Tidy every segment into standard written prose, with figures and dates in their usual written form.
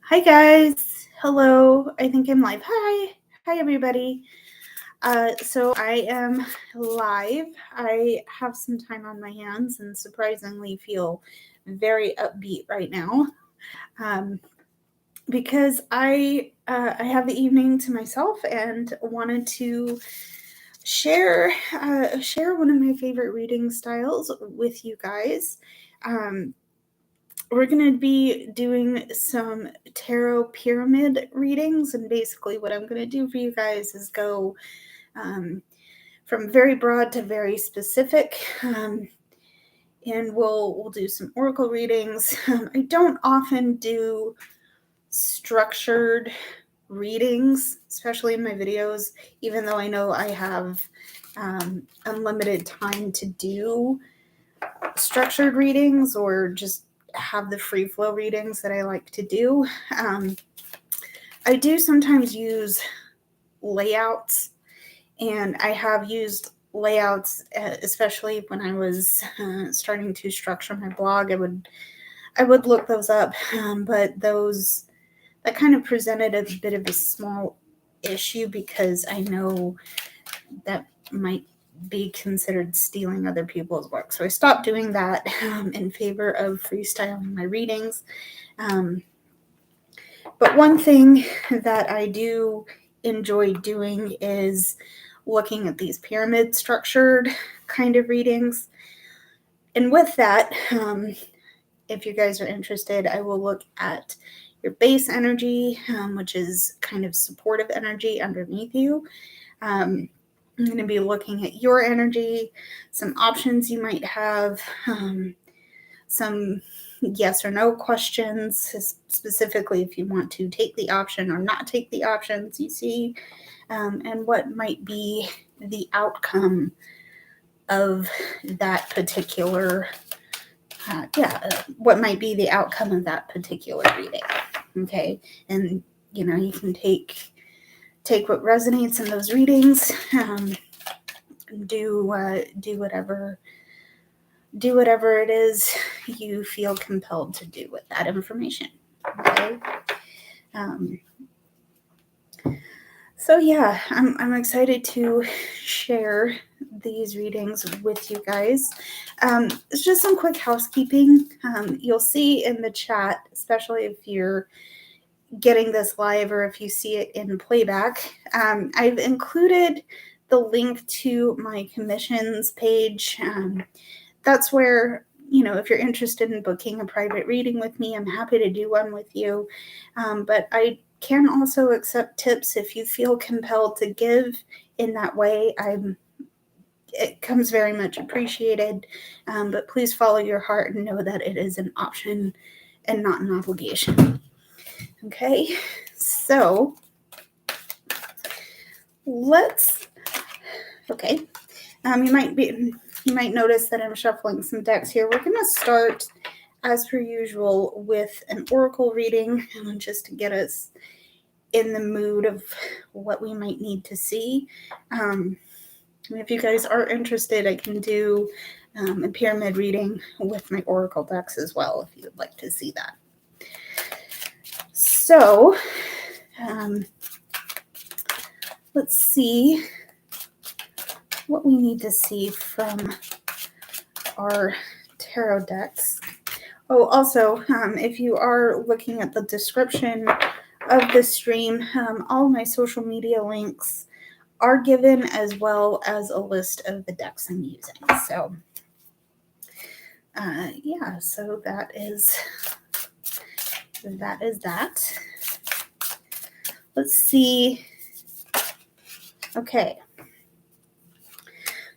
Hi guys. Hello. I think I'm live. Hi. Hi everybody. So I am live. I have some time on my hands and surprisingly feel very upbeat right now. Because I have the evening to myself and wanted to share one of my favorite reading styles with you guys. We're going to be doing some tarot pyramid readings, and basically what I'm going to do for you guys is go from very broad to very specific, and we'll do some oracle readings. I don't often do structured readings, especially in my videos, even though I know I have unlimited time to do structured readings or just have the free flow readings that I like to do. I do sometimes use layouts, and I have used layouts, especially when I was starting to structure my blog. I would look those up, but that kind of presented a bit of a small issue because I know that might be considered stealing other people's work. So I stopped doing that in favor of freestyling my readings. But one thing that I do enjoy doing is looking at these pyramid structured kind of readings. And with that, if you guys are interested, I will look at your base energy, which is kind of supportive energy underneath you. I'm going to be looking at your energy, some options you might have, some yes or no questions, specifically if you want to take the option or not take the options you see, and what might be the outcome of that particular, what might be the outcome of that particular reading. Okay, and you can take what resonates in those readings. Do whatever it is you feel compelled to do with that information. Okay. So yeah, I'm excited to share these readings with you guys. It's just some quick housekeeping. You'll see in the chat, especially if you're getting this live or if you see it in playback, I've included the link to my commissions page. That's where, if you're interested in booking a private reading with me, I'm happy to do one with you. But I can also accept tips if you feel compelled to give in that way. It comes very much appreciated. But please follow your heart and know that it is an option and not an obligation. Okay, so you might notice that I'm shuffling some decks here. We're going to start, as per usual, with an oracle reading, just to get us in the mood of what we might need to see. If you guys are interested, I can do a pyramid reading with my oracle decks as well, if you'd like to see that. So, let's see what we need to see from our tarot decks. Oh, also, if you are looking at the description of the stream, all my social media links are given, as well as a list of the decks I'm using. So, so that is that. Let's see. Okay.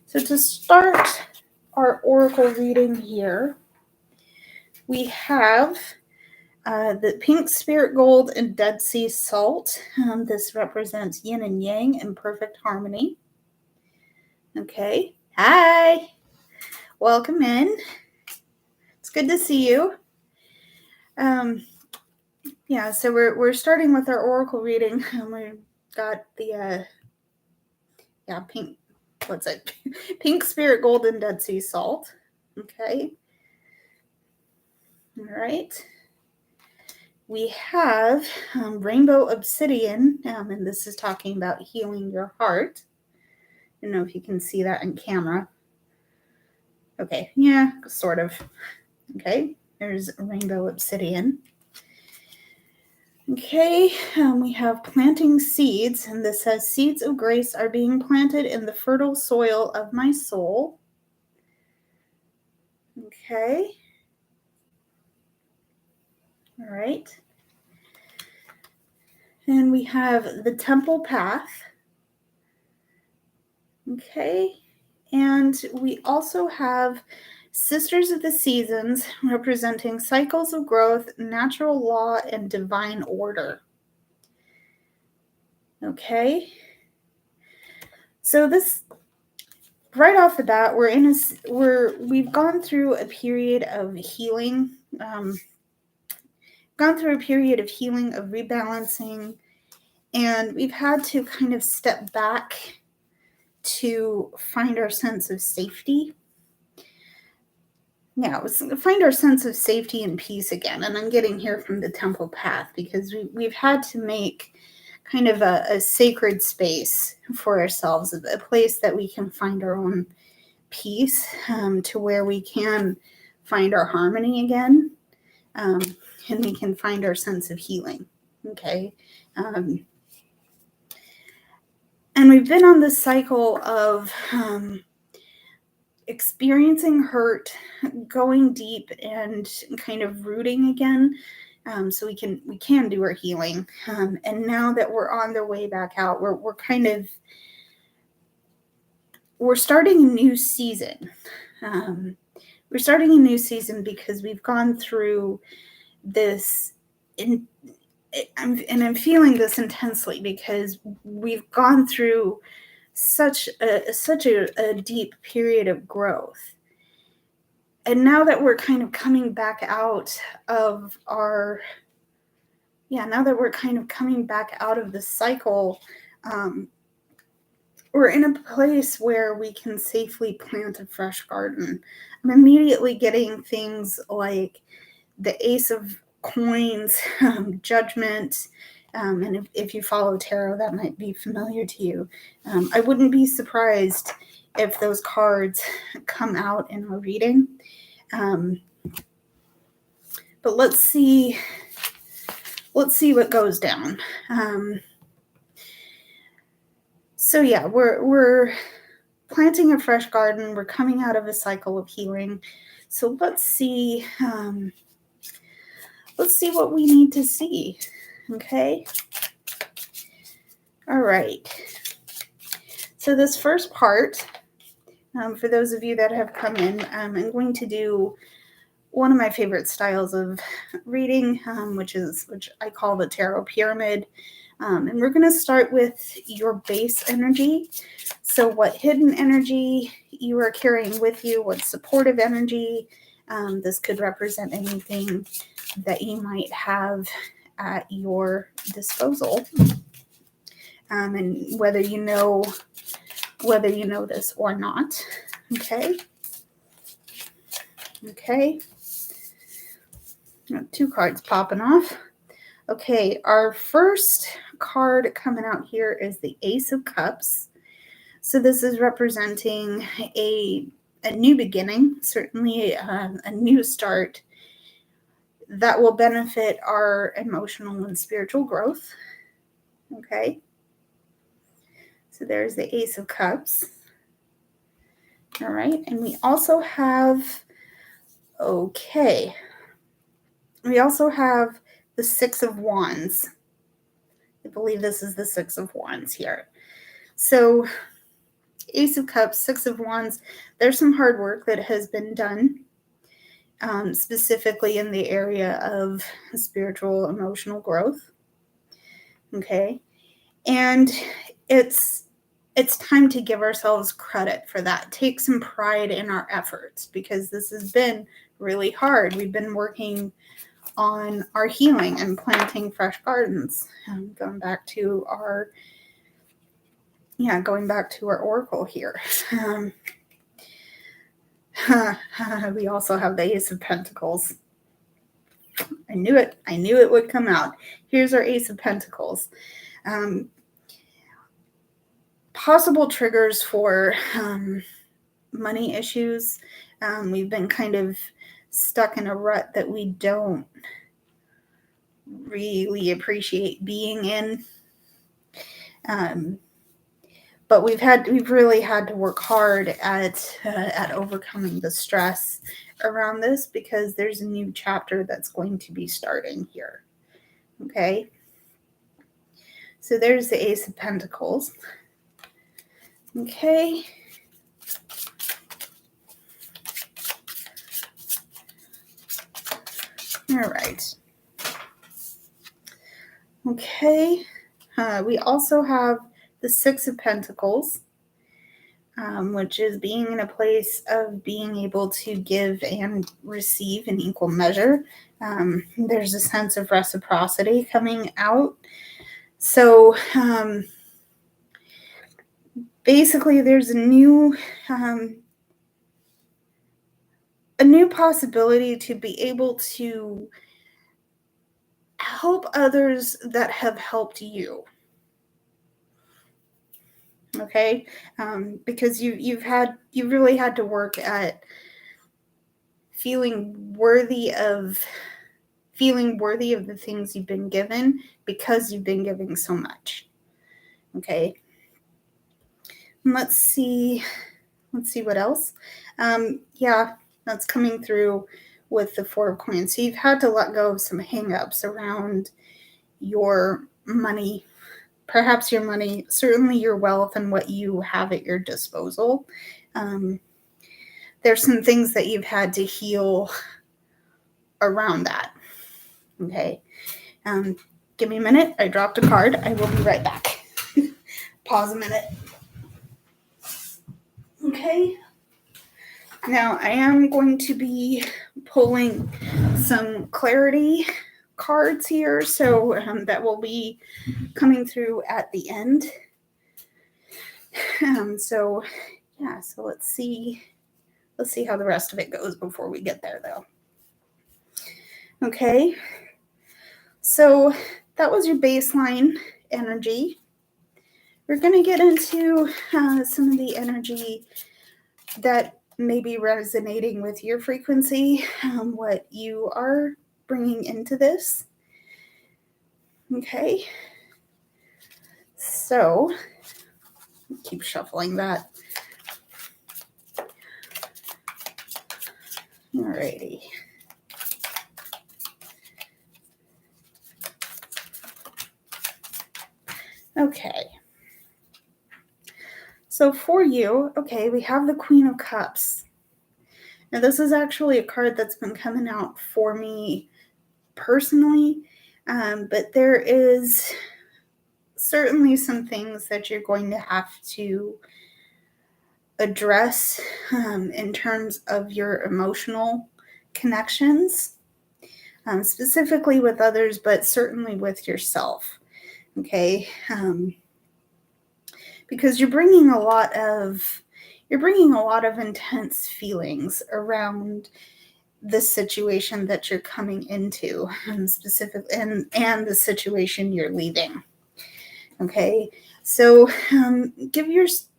So to start our oracle reading here, we have the pink spirit gold and Dead Sea salt. This represents yin and yang in perfect harmony. Okay. Hi. Welcome in. It's good to see you. So we're starting with our oracle reading. We got the pink. What's it? Pink spirit gold and Dead Sea salt. Okay. All right. we have rainbow obsidian, and this is talking about healing your heart. I don't know if you can see that in camera. Okay, yeah, sort of. Okay, there's rainbow obsidian. Okay, we have planting seeds, and this says, seeds of grace are being planted in the fertile soil of my soul. Okay. All right. And we have the temple path. Okay. And we also have Sisters of the Seasons, representing cycles of growth, natural law, and divine order. Okay. So this, right off the bat, we've gone through a period of healing, of rebalancing, and we've had to kind of step back to find our sense of safety. Yeah, find our sense of safety and peace again. And I'm getting here from the temple path because we've had to make kind of a sacred space for ourselves, a place that we can find our own peace, to where we can find our harmony again, and we can find our sense of healing. Okay. And we've been on this cycle of experiencing hurt, going deep, and kind of rooting again, so we can do our healing. And now that we're on the way back out, we're starting a new season. We're starting a new season because we've gone through this, and I'm feeling this intensely because we've gone through such a deep period of growth. And now that we're kind of coming back out of the cycle, we're in a place where we can safely plant a fresh garden. I'm immediately getting things like the Ace of Coins, Judgment, and if you follow tarot, that might be familiar to you. I wouldn't be surprised if those cards come out in our reading. But let's see what goes down. So yeah, we're planting a fresh garden. We're coming out of a cycle of healing. So let's see what we need to see. Okay. All right. So this first part, for those of you that have come in, I'm going to do one of my favorite styles of reading, which I call the tarot pyramid. And we're going to start with your base energy. So what hidden energy you are carrying with you, what supportive energy. This could represent anything that you might have at your disposal. And whether you know this or not. Okay. Okay. Two cards popping off. Okay, our first card coming out here is the Ace of Cups. So this is representing a new beginning, certainly a new start that will benefit our emotional and spiritual growth. Okay. So there's the Ace of Cups. All right. And we also have the Six of Wands. I believe this is the Six of Wands here. So Ace of Cups, Six of Wands, there's some hard work that has been done, specifically in the area of spiritual, emotional growth. Okay. And it's time to give ourselves credit for that. Take some pride in our efforts because this has been really hard. We've been working on our healing and planting fresh gardens. Going back to our oracle here. We also have the Ace of Pentacles. I knew it. I knew it would come out. Here's our Ace of Pentacles. Possible triggers for money issues. We've been kind of stuck in a rut that we don't really appreciate being in. But we've really had to work hard at overcoming the stress around this, because there's a new chapter that's going to be starting here. Okay. So there's the Ace of Pentacles. Okay. All right. Okay. We also have the Six of Pentacles, which is being in a place of being able to give and receive in equal measure. There's a sense of reciprocity coming out. So basically, there's a new possibility to be able to help others that have helped you. Okay, because you've really had to work at feeling worthy of the things you've been given, because you've been giving so much. Okay, let's see what else. Yeah, that's coming through with the Four of Coins. So you've had to let go of some hang-ups around your money, perhaps your money, certainly your wealth and what you have at your disposal. There's some things that you've had to heal around that. Okay. Give me a minute. I dropped a card. I will be right back. Pause a minute. Okay. Now I am going to be pulling some clarity cards here, so that will be coming through at the end. So let's see how the rest of it goes before we get there, though. Okay, so that was your baseline energy. We're going to get into some of the energy that may be resonating with your frequency, what you are bringing into this. Okay, so keep shuffling that. Alrighty. Okay. So for you, okay, we have the Queen of Cups. Now this is actually a card that's been coming out for me personally, but there is certainly some things that you're going to have to address in terms of your emotional connections, specifically with others, but certainly with yourself. Okay, because you're bringing a lot of intense feelings around the situation that you're coming into, specifically, and the situation you're leaving. Okay, so give yourself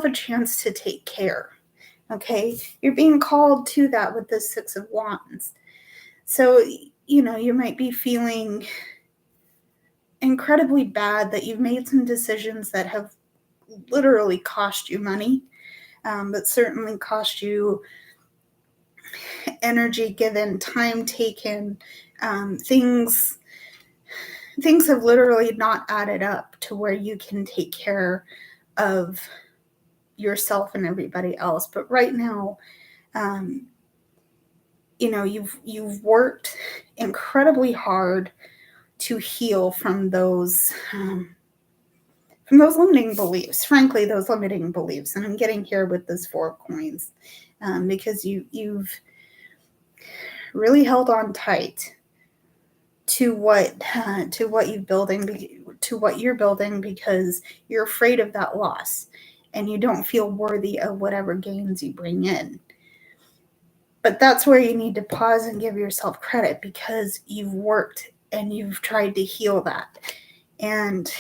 a chance to take care. Okay, you're being called to that with the Six of Wands. So you might be feeling incredibly bad that you've made some decisions that have literally cost you money, but certainly cost you energy given, time taken. Things have literally not added up to where you can take care of yourself and everybody else. But right now, you've worked incredibly hard to heal from those limiting beliefs. Frankly, those limiting beliefs. And I'm getting here with this Four of Coins, because you've really held on tight to what you're building, because you're afraid of that loss and you don't feel worthy of whatever gains you bring in. But that's where you need to pause and give yourself credit, because you've worked and you've tried to heal that. And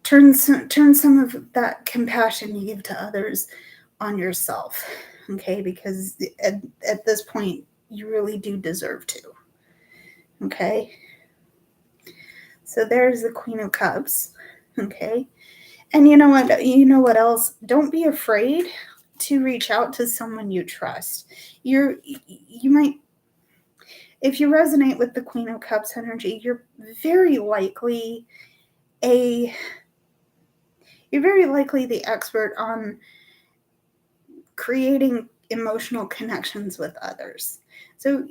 turn some of that compassion you give to others on yourself, okay? Because at this point, you really do deserve to, okay? So there's the Queen of Cups, okay? And you know what? You know what else? Don't be afraid to reach out to someone you trust. You might, if you resonate with the Queen of Cups energy, you're very likely the expert on creating emotional connections with others. So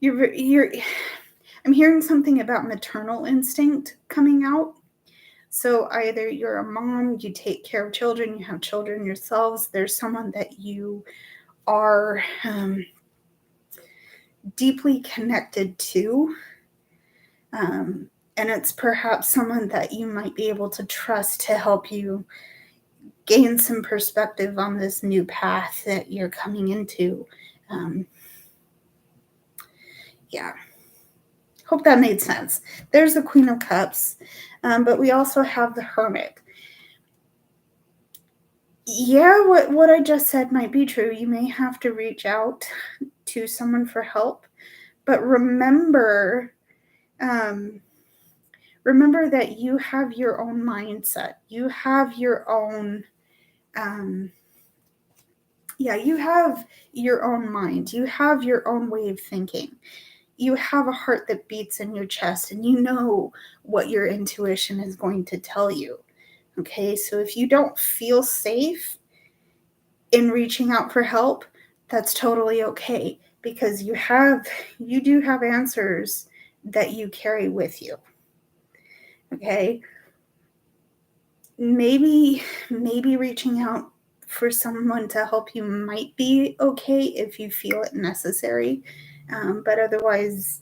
I'm hearing something about maternal instinct coming out. So either you're a mom, you take care of children, you have children yourselves, there's someone that you are deeply connected to, and it's perhaps someone that you might be able to trust to help you gain some perspective on this new path that you're coming into. Yeah. Hope that made sense. There's the Queen of Cups, but we also have the Hermit. Yeah, what I just said might be true. You may have to reach out to someone for help, but remember that you have your own mindset. You have your own, you have your own mind. You have your own way of thinking. You have a heart that beats in your chest, and you know what your intuition is going to tell you. Okay, so if you don't feel safe in reaching out for help, that's totally okay, because you do have answers that you carry with you. Okay, maybe reaching out for someone to help you might be okay if you feel it necessary, but otherwise,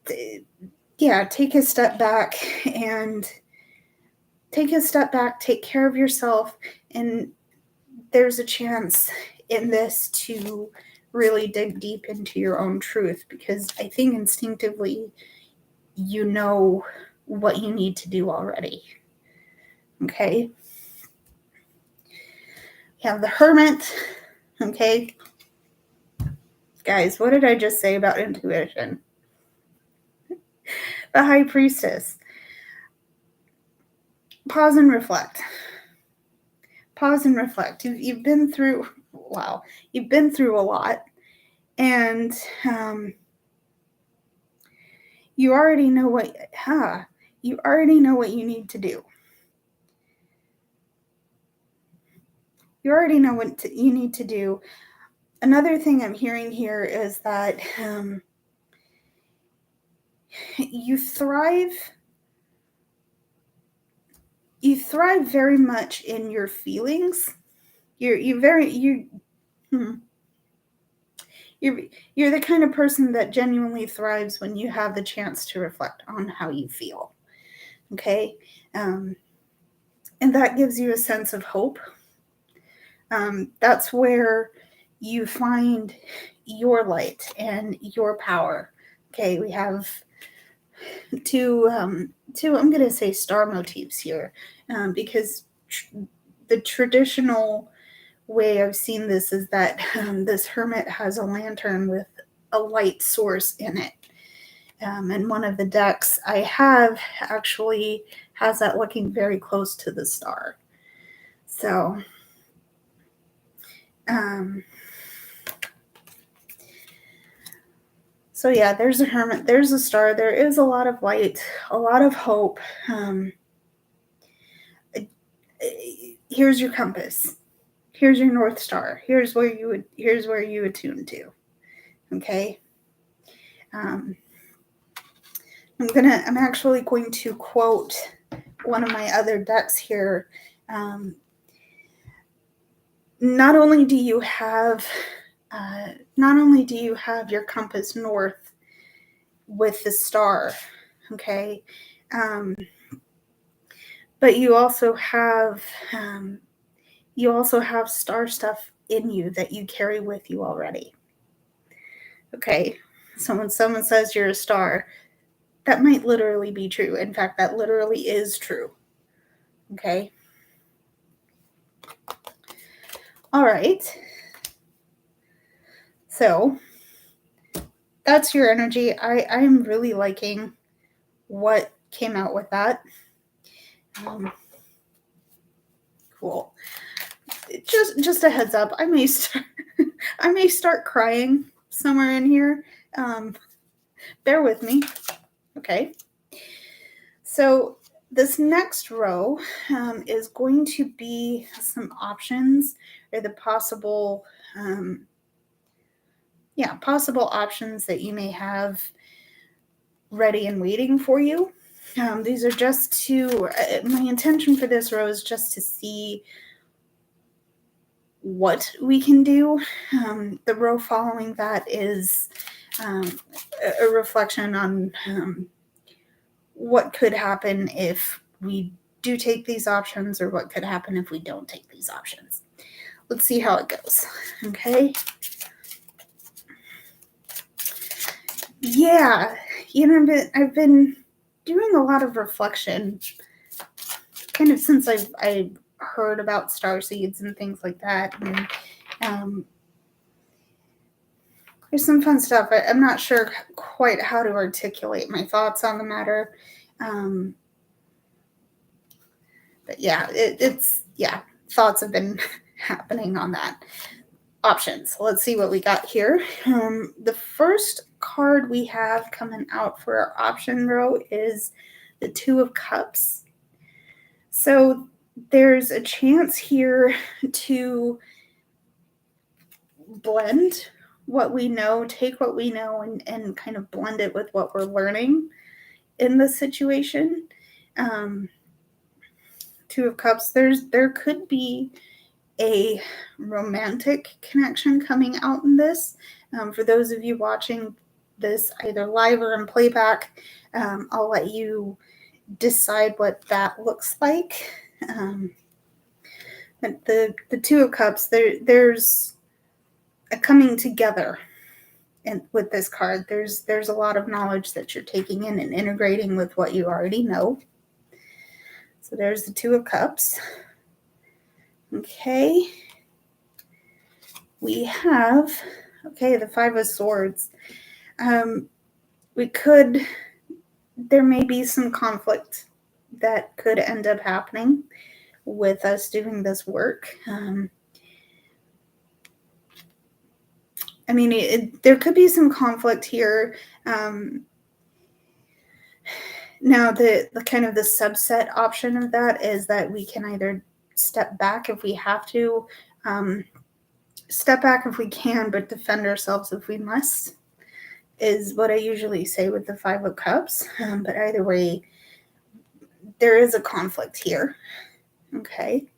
take a step back take care of yourself, and there's a chance in this to really dig deep into your own truth, because I think instinctively you know what you need to do already. Okay? You have the Hermit. Okay? Guys, what did I just say about intuition? The High Priestess. Pause and reflect. Pause and reflect. You've been through, you've been through a lot, and you already know what you need to do. You already know what you need to do. Another thing I'm hearing here is that you thrive very much in your feelings. You're the kind of person that genuinely thrives when you have the chance to reflect on how you feel. Okay? And that gives you a sense of hope. That's where you find your light and your power. Okay, we have two I'm going to say star motifs here, because the traditional way I've seen this is that this hermit has a lantern with a light source in it. And one of the decks I have actually has that looking very close to the star. So, there's a hermit, there's a star, there is a lot of light, a lot of hope. Here's your compass. Here's your North Star. Here's where you attune to. Okay. I'm actually going to quote one of my other decks here. Not only do you have your compass north with the star, okay, but you also have you also have star stuff in you that you carry with you already. Okay, so when someone says you're a star, that might literally be true. In fact, that literally is true. Okay. All right. So that's your energy. I'm really liking what came out with that. Cool. Just a heads up, I may start crying somewhere in here. Bear with me. Okay. So this next row is going to be some options, or the possible possible options that you may have ready and waiting for you. These are just to, my intention for this row is just to see what we can do. The row following that is a reflection on what could happen if we do take these options, or what could happen if we don't take these options. Let's see how it goes. Okay. Yeah, I've been doing a lot of reflection kind of since I heard about star seeds and things like that. And there's some fun stuff. I'm not sure quite how to articulate my thoughts on the matter. But yeah, thoughts have been happening on that. Options. Let's see what we got here. The first card we have coming out for our option row is the Two of Cups. So there's a chance here to blend what we know, take what we know, and kind of blend it with what we're learning in this situation. Two of Cups, there could be a romantic connection coming out in this. For those of you watching this either live or in playback, I'll let you decide what that looks like. But the Two of Cups, there's a coming together, and with this card, there's a lot of knowledge that you're taking in and integrating with what you already know. So there's the Two of Cups. Okay. We have, the Five of Swords. There may be some conflict that could end up happening with us doing this work. There could be some conflict here. Now, the kind of the subset option of that is that we can either step back if we have to, step back if we can, but defend ourselves if we must, is what I usually say with the Five of Cups. But either way, there is a conflict here. Okay.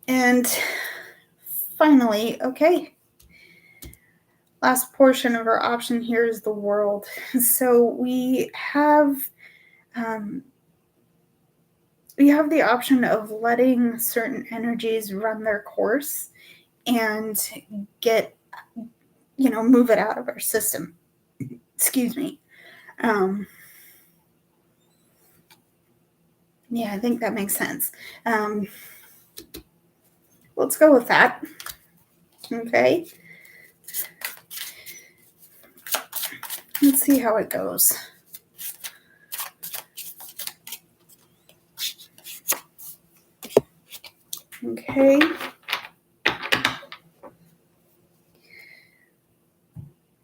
And finally, last portion of our option here is the World. So we have the option of letting certain energies run their course and move it out of our system. Excuse me. Yeah, I think that makes sense. Let's go with that. Okay. Let's see how it goes. Okay.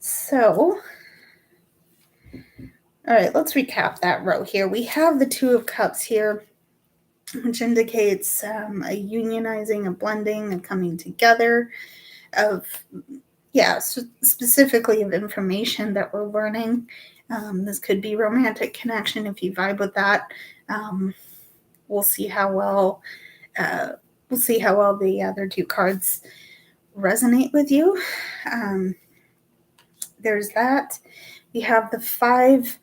So, all right, let's recap that row here. We have the Two of Cups here, which indicates a unionizing, a blending, a coming together of, specifically of information that we're learning. This could be romantic connection if you vibe with that. We'll see how well the other two cards resonate with you. There's that. We have the Five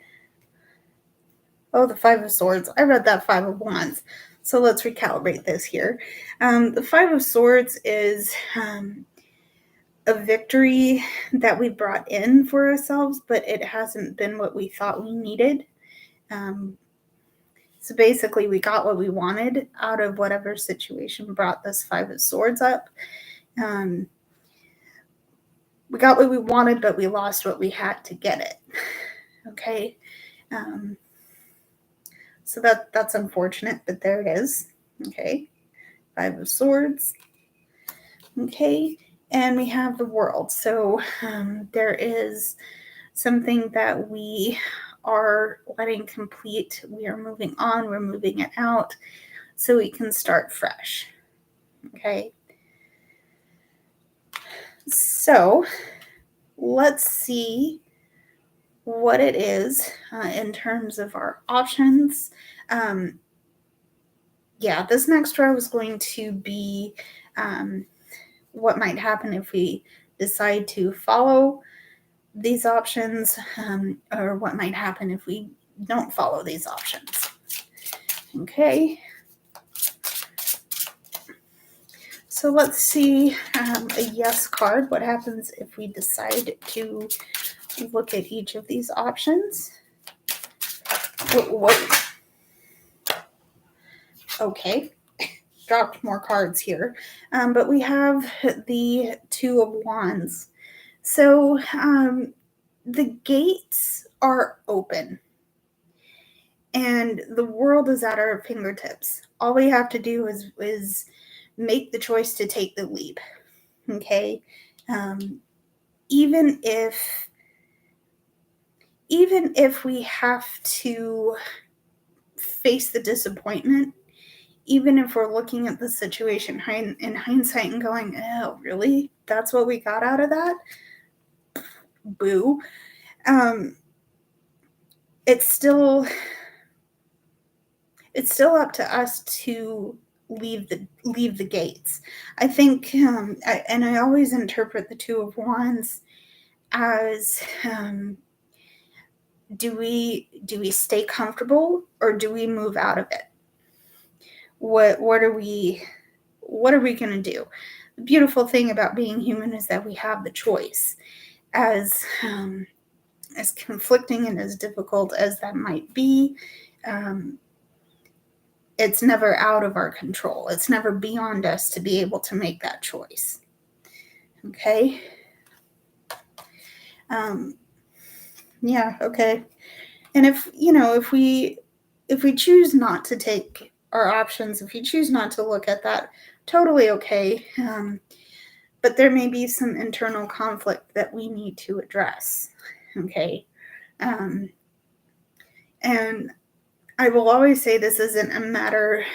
of Swords. I read that Five of Wands. So let's recalibrate this here. The Five of Swords is a victory that we brought in for ourselves, but it hasn't been what we thought we needed. So basically, we got what we wanted out of whatever situation brought this Five of Swords up. We got what we wanted, but we lost what we had to get it. Okay. So that's unfortunate, but there it is. Okay. Five of Swords. Okay. And we have the World. So there is something that we are letting complete. We are moving on. We're moving it out so we can start fresh. Okay. So let's see what it is in terms of our options. This next row is going to be what might happen if we decide to follow these options, or what might happen if we don't follow these options. Okay. So let's see a yes card. What happens if we decide to look at each of these options? Okay, dropped more cards here. But we have the Two of Wands. So the gates are open and the world is at our fingertips. All we have to do is make the choice to take the leap. Okay. Even if we have to face the disappointment, even if we're looking at the situation in hindsight and going, oh, really? That's what we got out of that? Boo. It's still up to us to leave the gates. I think, I always interpret the Two of Wands as, do we stay comfortable or do we move out of it? What are we going to do? The beautiful thing about being human is that we have the choice. As conflicting and as difficult as that might be, it's never out of our control. It's never beyond us to be able to make that choice. Okay. Okay. And if we choose not to take our options, if we choose not to look at that, totally okay. But there may be some internal conflict that we need to address. Okay. And I will always say this isn't a matter,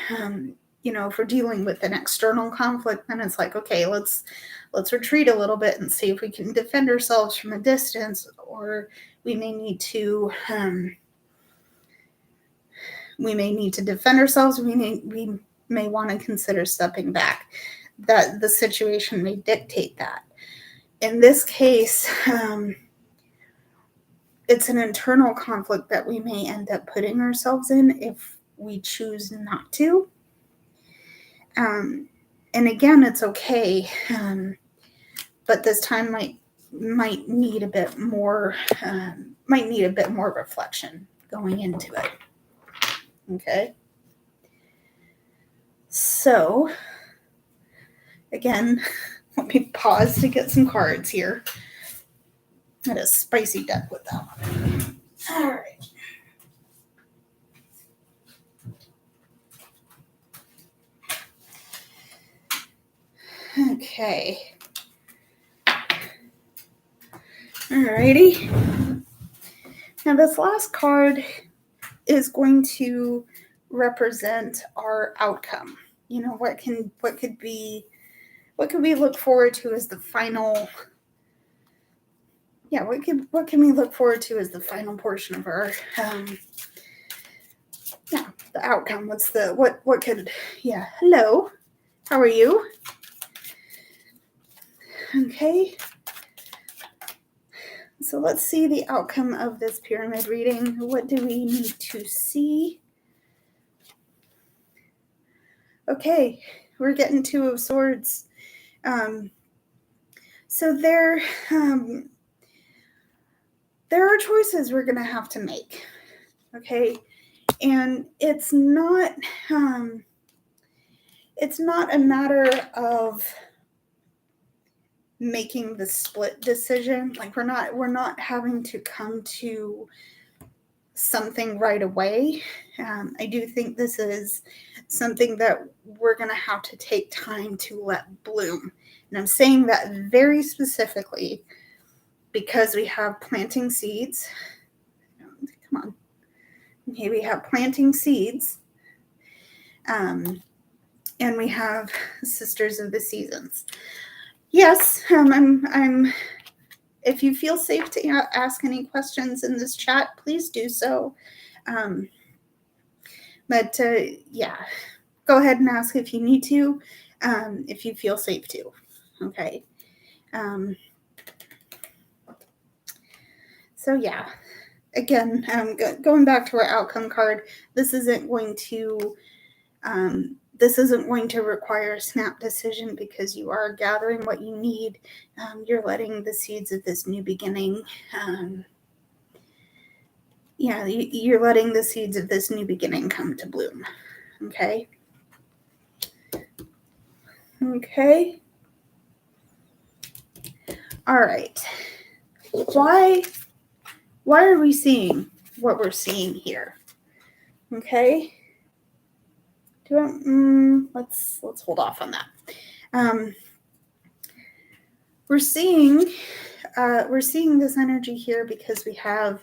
if we're dealing with an external conflict, then it's like, okay, let's retreat a little bit and see if we can defend ourselves from a distance, or we may need to defend ourselves. We may want to consider stepping back. That the situation may dictate that. In this case, it's an internal conflict that we may end up putting ourselves in if we choose not to. And again, it's okay. But this time might need a bit more, reflection going into it. Okay. So again, let me pause to get some cards here. Had a spicy deck with that one. All right. Okay. Alrighty. Now this last card is going to represent our outcome. What could we look forward to as the final? Yeah, what can we look forward to as the final portion of our the outcome? Hello. How are you? Okay. So let's see the outcome of this pyramid reading. What do we need to see? Okay, we're getting Two of Swords. So there are choices we're going to have to make. Okay, and it's not a matter of making the split decision. Like we're not having to come to something right away. I do think this is something that we're going to have to take time to let bloom. And I'm saying that very specifically because we have planting seeds. Come on. Okay, we have planting seeds. And we have Sisters of the Seasons. Yes, I'm if you feel safe to ask any questions in this chat, please do so. But yeah, go ahead and ask if you need to, if you feel safe to. Okay. So yeah, again, going back to our outcome card, this isn't going to require a snap decision because you are gathering what you need. You're letting the seeds of this new beginning. You're letting the seeds of this new beginning come to bloom. Okay. Okay. All right. Why are we seeing what we're seeing here? Okay. Let's hold off on that. We're seeing this energy here because we have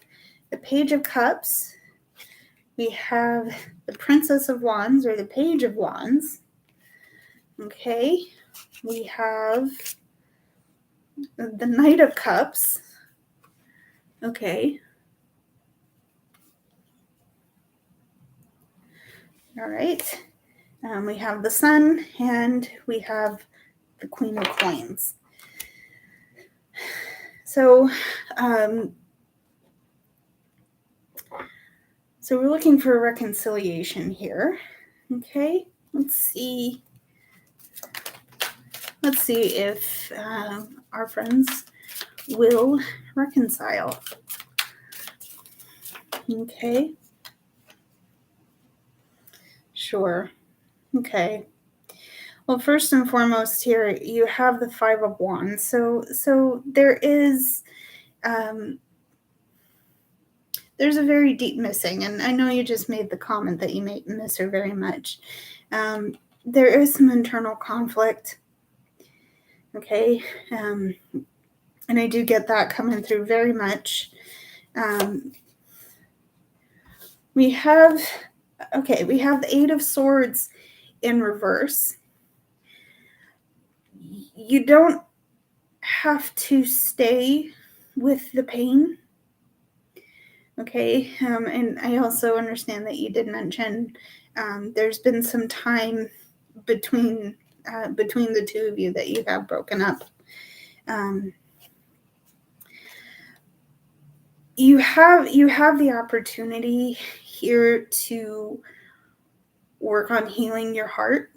the Page of Cups, we have the Princess of Wands or the Page of Wands. Okay, we have the Knight of Cups. Okay. All right. We have the Sun and we have the Queen of Coins. So we're looking for a reconciliation here. Okay, let's see if our friends will reconcile. Okay. Sure. Okay. Well, first and foremost here, you have the Five of Wands. So there is there's a very deep missing, and I know you just made the comment that you may miss her very much. There is some internal conflict. Okay. And I do get that coming through very much. We have the Eight of Swords in reverse. You don't have to stay with the pain. Okay, and I also understand that you did mention there's been some time between the two of you that you have broken up. You have the opportunity here to work on healing your heart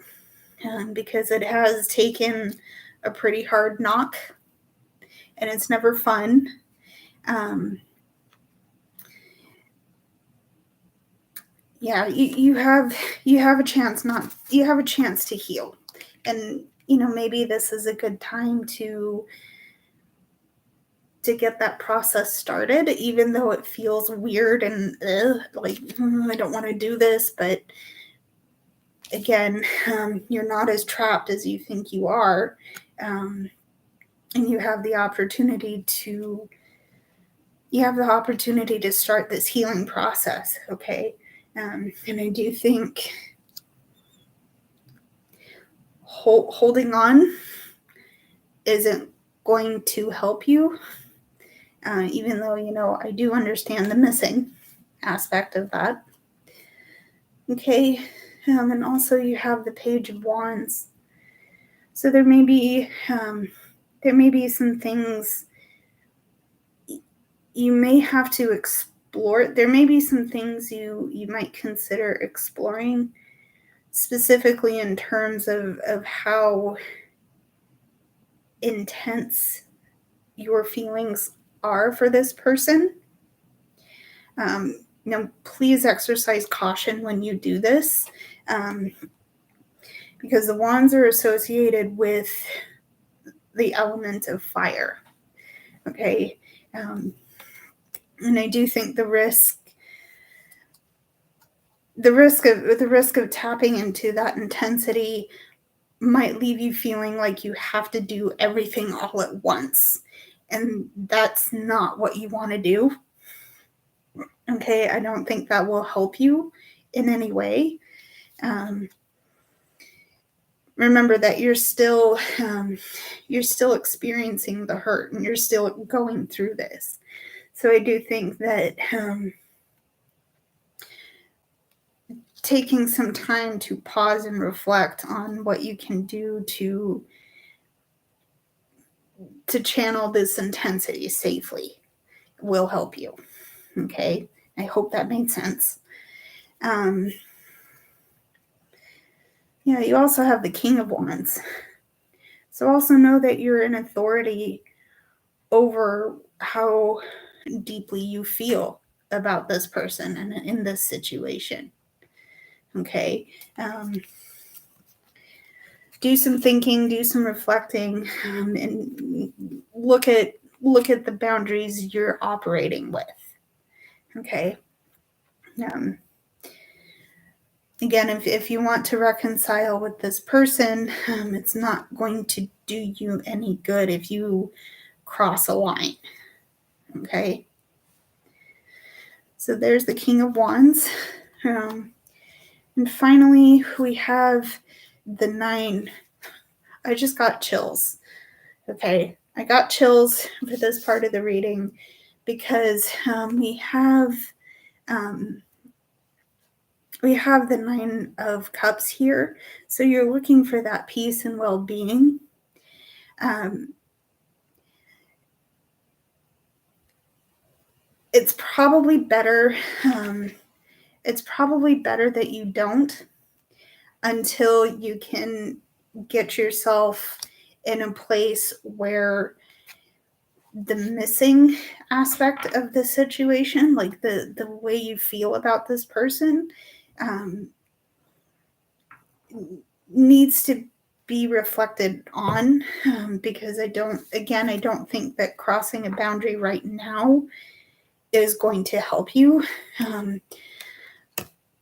because it has taken a pretty hard knock, and it's never fun. Yeah, you have a chance to heal, and maybe this is a good time to get that process started, even though it feels weird and like I don't want to do this. But again, you're not as trapped as you think you are, and you have the opportunity to start this healing process. Okay. And I do think holding on isn't going to help you, even though, I do understand the missing aspect of that. Okay. And also you have the Page of Wands. So there may be some things you may have to explore. There may be some things you might consider exploring specifically in terms of how intense your feelings are for this person. Please exercise caution when you do this, because the wands are associated with the element of fire. Okay. And I do think the risk of tapping into that intensity might leave you feeling like you have to do everything all at once. And that's not what you want to do. Okay, I don't think that will help you in any way. Remember that you're still experiencing the hurt, and you're still going through this. So I do think that taking some time to pause and reflect on what you can do to channel this intensity safely will help you. Okay, I hope that made sense. Yeah, you also have the King of Wands. So also know that you're in authority over how deeply you feel about this person and in this situation. Okay. Do some thinking, do some reflecting, and look at the boundaries you're operating with. Okay. Again, if you want to reconcile with this person, it's not going to do you any good if you cross a line. Okay. So there's the King of Wands. And finally, we have the 9. I just got chills. Okay. I got chills for this part of the reading because we have the 9 of Cups here. So you're looking for that peace and well-being. It's probably better. It's probably better that you don't until you can get yourself in a place where the missing aspect of the situation, like the way you feel about this person, needs to be reflected on, because I don't think that crossing a boundary right now is going to help you.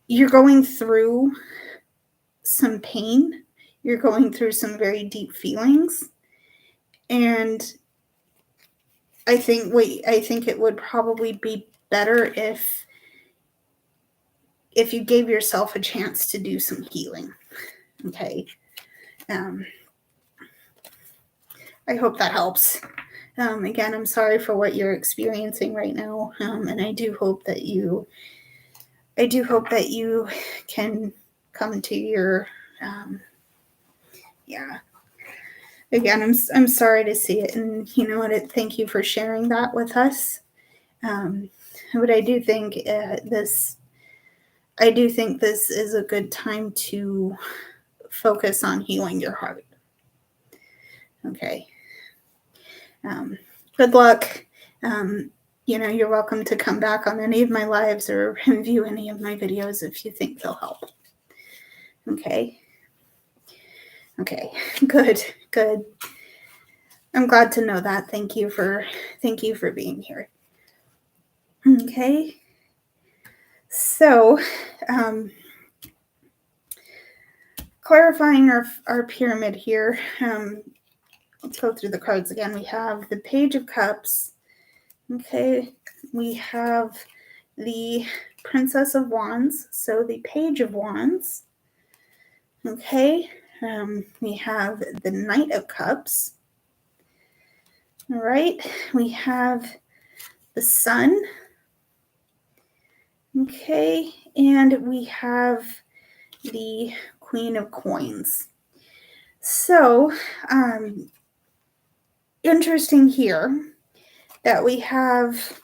You're going through some pain. You're going through some very deep feelings. And I think it would probably be better if you gave yourself a chance to do some healing. Okay. I hope that helps. Again, I'm sorry for what you're experiencing right now. And I do hope that you can come to your, Again, I'm sorry to see it, and you know what? Thank you for sharing that with us. But I do think this is a good time to focus on healing your heart. Okay. Good luck. You're welcome to come back on any of my lives or view any of my videos if you think they'll help. Okay. Okay. Good. I'm glad to know that. Thank you for being here. Okay. So, clarifying our pyramid here. Let's go through the cards again. We have the Page of Cups. Okay. We have the Princess of Wands. So the Page of Wands. Okay. We have the Knight of Cups. All right. We have the Sun. Okay. And we have the Queen of Coins. So, interesting here that we have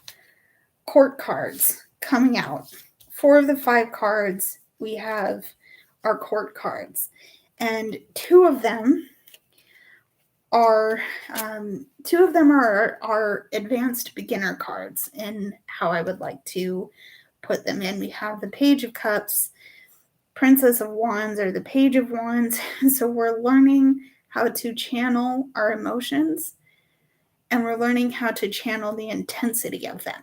court cards coming out. 4 of the 5 cards we have our court cards. And two of them are our advanced beginner cards in how I would like to put them in. We have the Page of Cups, Princess of Wands, or the Page of Wands. So we're learning how to channel our emotions, and we're learning how to channel the intensity of them.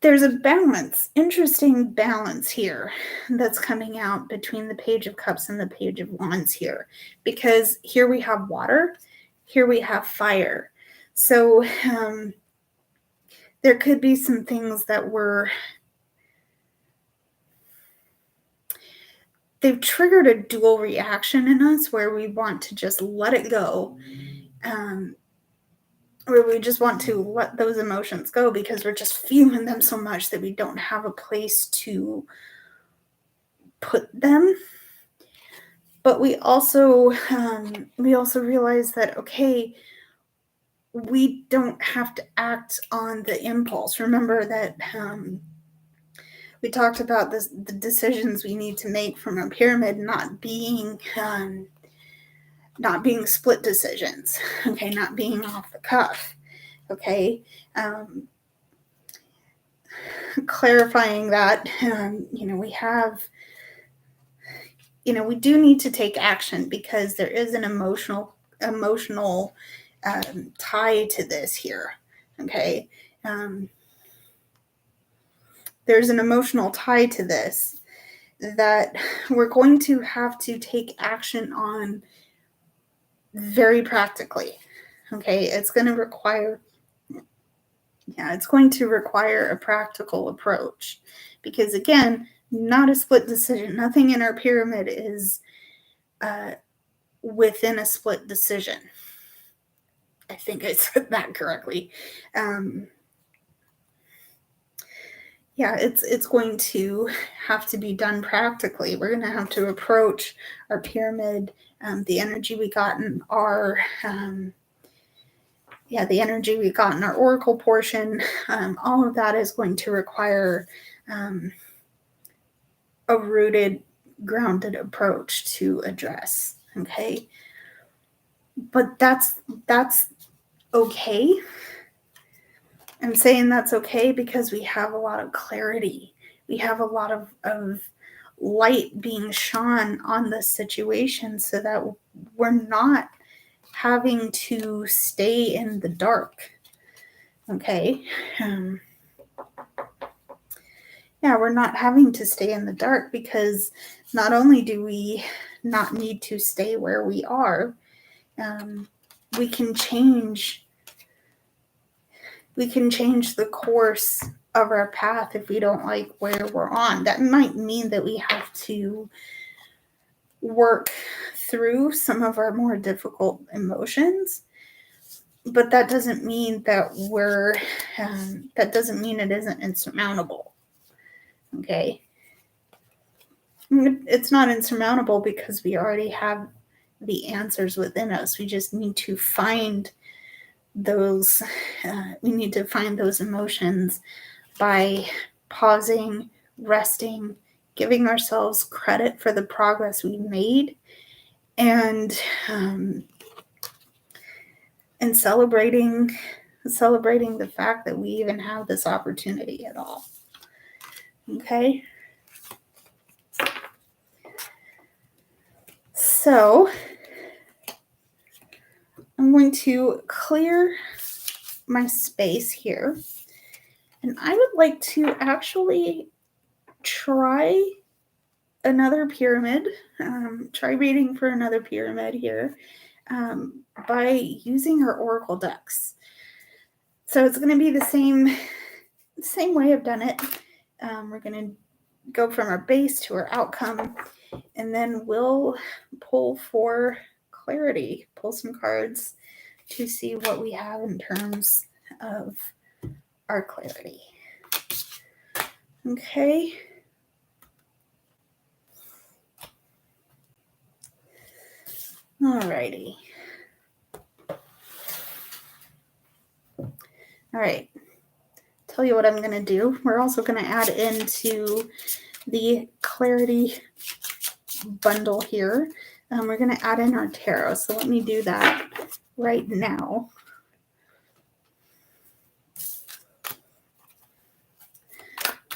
There's a balance, interesting balance here that's coming out between the Page of Cups and the Page of Wands here, because here we have water, here we have fire. So there could be some things that they've triggered a dual reaction in us where we want to just let it go, where we just want to let those emotions go because we're just feeling them so much that we don't have a place to put them. But we also realize that, okay, we don't have to act on the impulse. Remember that we talked about the decisions we need to make from our pyramid not being split decisions, okay, not being off the cuff, okay. Clarifying that, we do need to take action because there is an emotional tie to this here, okay. There's an emotional tie to this that we're going to have to take action on very practically, okay. It's going to require a practical approach because, again, not a split decision. Nothing in our pyramid is within a split decision. I think I said that correctly. It's going to have to be done practically. We're going to have to approach our pyramid, the energy we got in our oracle portion. All of that is going to require a rooted, grounded approach to address. Okay, but that's okay. I'm saying that's okay because we have a lot of clarity. We have a lot of light being shone on the situation so that we're not having to stay in the dark. Okay. We're not having to stay in the dark because not only do we not need to stay where we are, we can change the course of our path if we don't like where we're on. That might mean that we have to work through some of our more difficult emotions, but that doesn't mean that it isn't insurmountable. Okay. It's not insurmountable because we already have the answers within us. We just need to find those emotions by pausing, resting, giving ourselves credit for the progress we made, and celebrating the fact that we even have this opportunity at all. Okay. So I'm going to clear my space here, and I would like to actually try another pyramid, try reading for another pyramid here by using our oracle decks. So it's going to be the same way I've done it. We're going to go from our base to our outcome, and then we'll pull for clarity, pull some cards to see what we have in terms of our clarity. Okay. Alrighty. All right. tell you what I'm going to do. We're also going to add into the clarity bundle here. We're going to add in our tarot. So let me do that right now.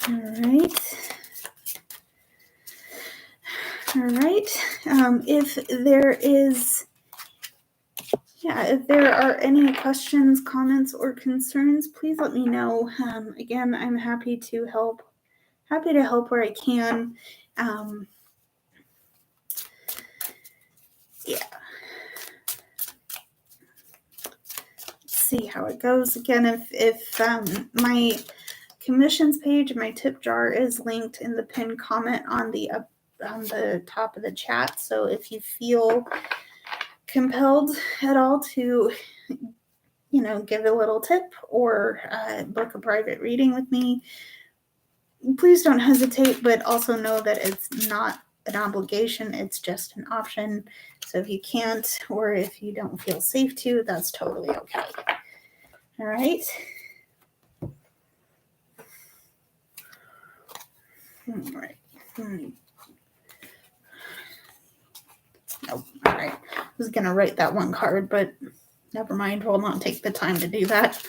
All right. All right. If there are any questions, comments, or concerns, please let me know. Again, I'm happy to help where I can. Yeah. Let's see how it goes. Again, if my commissions page, my tip jar is linked in the pinned comment on the top of the chat. So if you feel compelled at all to, give a little tip or book a private reading with me, please don't hesitate, but also know that it's not an obligation. It's just an option. So if you can't, or if you don't feel safe to, that's totally okay. All right. All right. Nope. All right. I was going to write that one card, but never mind. We'll not take the time to do that.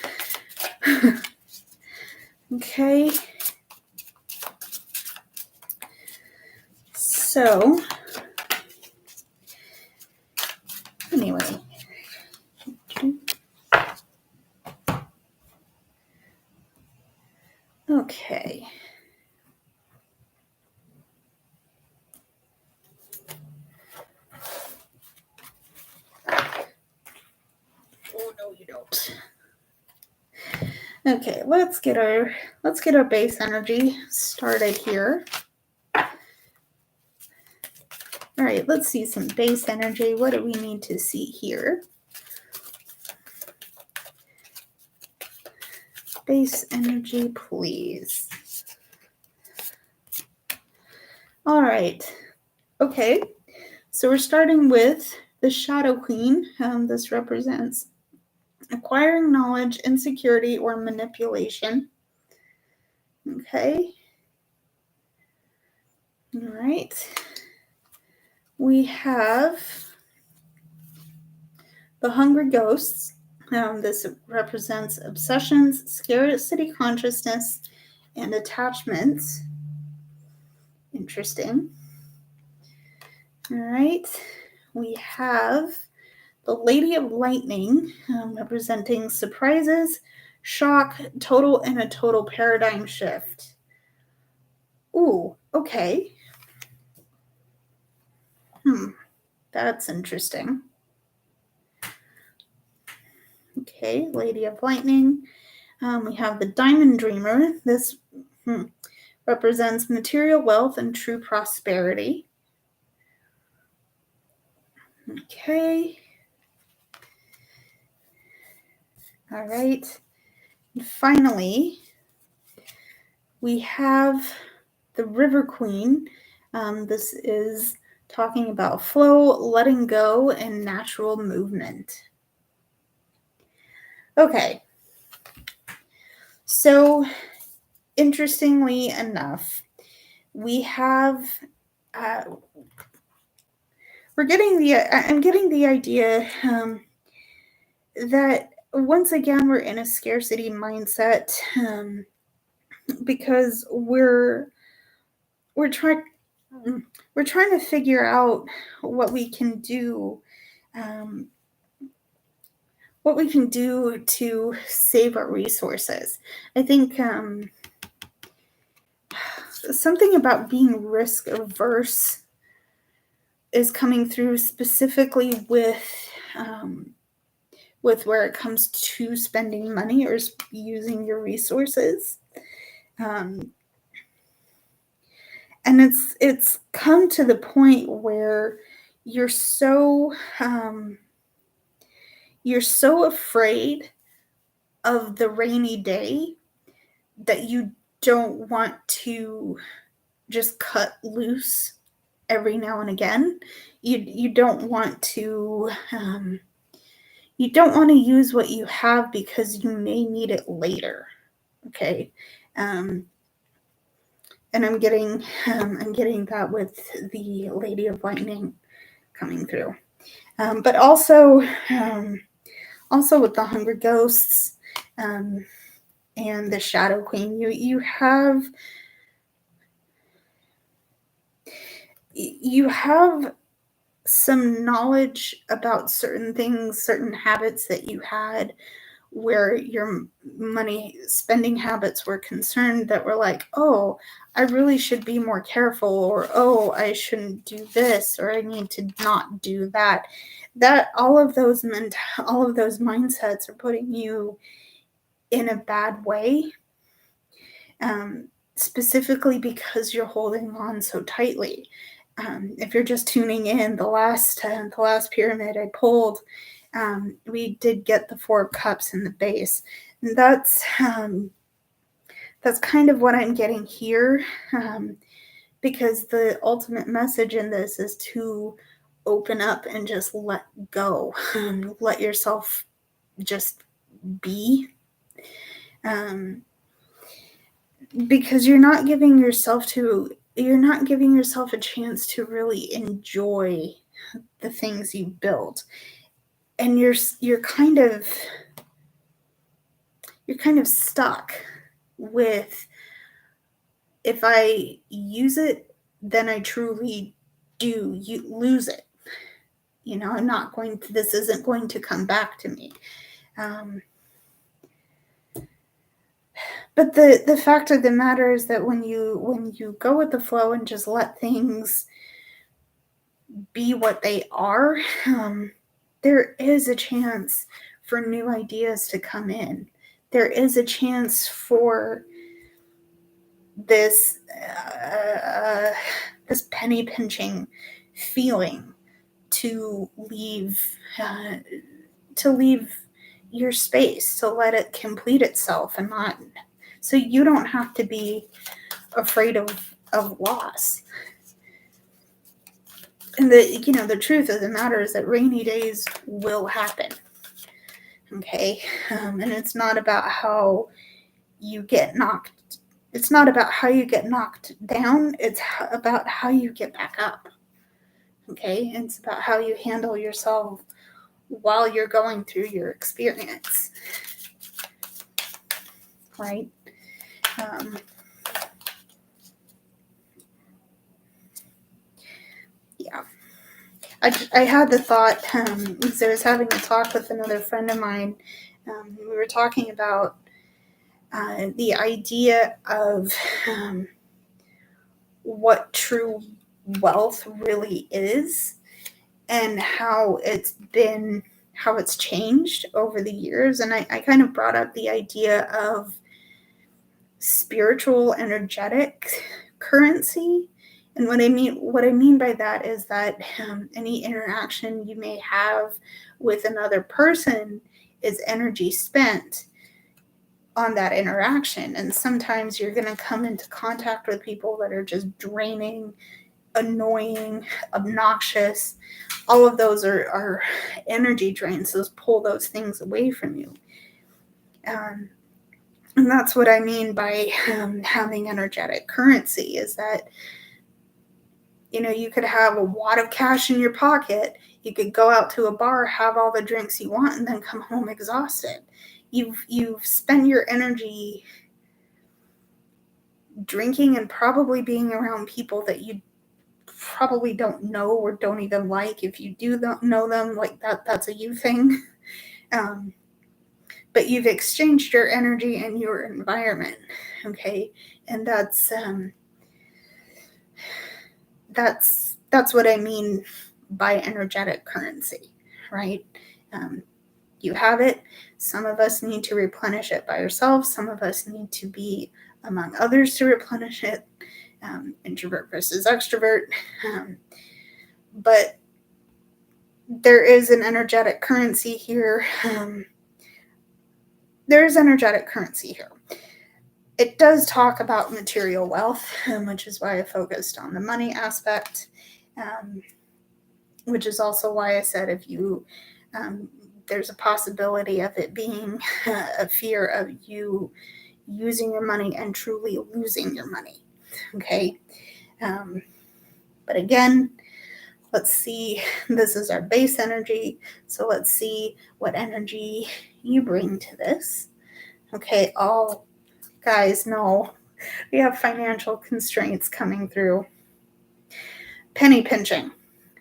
Okay. So, anyway. Okay. Oh, no, you don't. Okay, let's get our base energy started here. All right, let's see some base energy. What do we need to see here? Base energy, please. All right. Okay, so we're starting with the Shadow Queen. This represents acquiring knowledge, insecurity, or manipulation. Okay. All right. We have the Hungry Ghosts. This represents obsessions, scarcity consciousness, and attachments. Interesting. All right. We have the Lady of Lightning, representing surprises, shock, and a total paradigm shift. Ooh, okay. That's interesting. Okay, Lady of Lightning. We have the Diamond Dreamer. This represents material wealth and true prosperity. Okay. All right. And finally, we have the River Queen. This is talking about flow, letting go, and natural movement. Okay. So, interestingly enough, we have I'm getting the idea that once again we're in a scarcity mindset, because we're trying to figure out what we can do to save our resources. I think something about being risk averse is coming through, specifically with where it comes to spending money or using your resources. And it's come to the point where you're so afraid of the rainy day that you don't want to just cut loose every now and again. You don't want to use what you have because you may need it later. Okay. And I'm getting that with the Lady of Lightning coming through. But also with the Hunger Ghosts and the Shadow Queen, you have some knowledge about certain things, certain habits that you had where your money spending habits were concerned, that were like, oh, I really should be more careful, or oh, I shouldn't do this, or I need to not do that. That all of those mindsets are putting you in a bad way, specifically because you're holding on so tightly. If you're just tuning in, the last pyramid I pulled, we did get the Four of Cups in the base. And that's kind of what I'm getting here, because the ultimate message in this is to open up and just let go, let yourself just be, because you're not giving yourself a chance to really enjoy the things you built, and you're kind of stuck with, if I use it, then I truly do lose it. I'm not going to, this isn't going to come back to me. But the fact of the matter is that when you go with the flow and just let things be what they are, there is a chance for new ideas to come in. There is a chance for this penny pinching feeling to leave your space, to let it complete itself, and not, so you don't have to be afraid of loss. And the truth of the matter is that rainy days will happen. Okay. And it's not about how you get knocked. It's not about how you get knocked down. It's about how you get back up. Okay. It's about how you handle yourself while you're going through your experience. Right. Yeah. I had the thought, because I was having a talk with another friend of mine. We were talking about the idea of what true wealth really is, and how it's changed over the years. And I kind of brought up the idea of spiritual energetic currency. And what I mean by that is that any interaction you may have with another person is energy spent on that interaction. And sometimes you're going to come into contact with people that are just draining, annoying, obnoxious. All of those are energy drains. Those pull those things away from you. And that's what I mean by having energetic currency, is that, you could have a wad of cash in your pocket. You could go out to a bar, have all the drinks you want, and then come home exhausted. You've spent your energy drinking and probably being around people that you probably don't know or don't even like. If you do know them, like that's a you thing. But you've exchanged your energy and your environment. Okay. And that's what I mean by energetic currency, right? You have it. Some of us need to replenish it by ourselves. Some of us need to be among others to replenish it. Introvert versus extrovert. But there is an energetic currency here. There's energetic currency here. It does talk about material wealth, which is why I focused on the money aspect, which is also why I said if you, there's a possibility of it being a fear of you using your money and truly losing your money. Okay. But again, let's see. This is our base energy. So let's see what energy you bring to this. Okay. All guys know we have financial constraints coming through. Penny pinching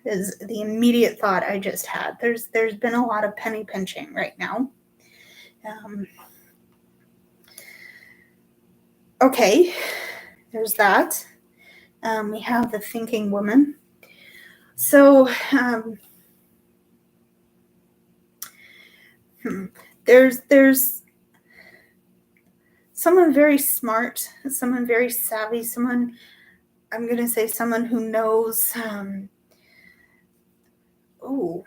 is the immediate thought I just had. There's been a lot of penny pinching right now. Okay, there's that. We have the thinking woman. So there's someone very smart, someone very savvy, someone, I'm going to say someone who knows,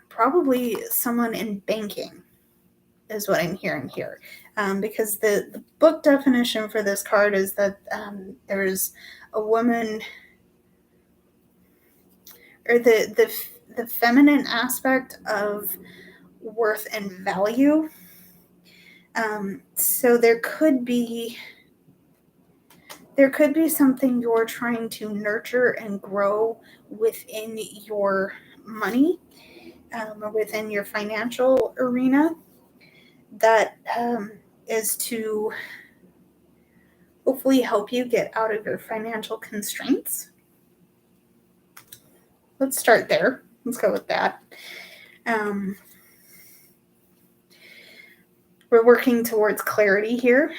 probably someone in banking is what I'm hearing here. Because the book definition for this card is that there's a woman, or the feminine aspect of worth and value. So there could be something you're trying to nurture and grow within your money, or within your financial arena, that is to hopefully help you get out of your financial constraints. Let's start there. Let's go with that. We're working towards clarity here,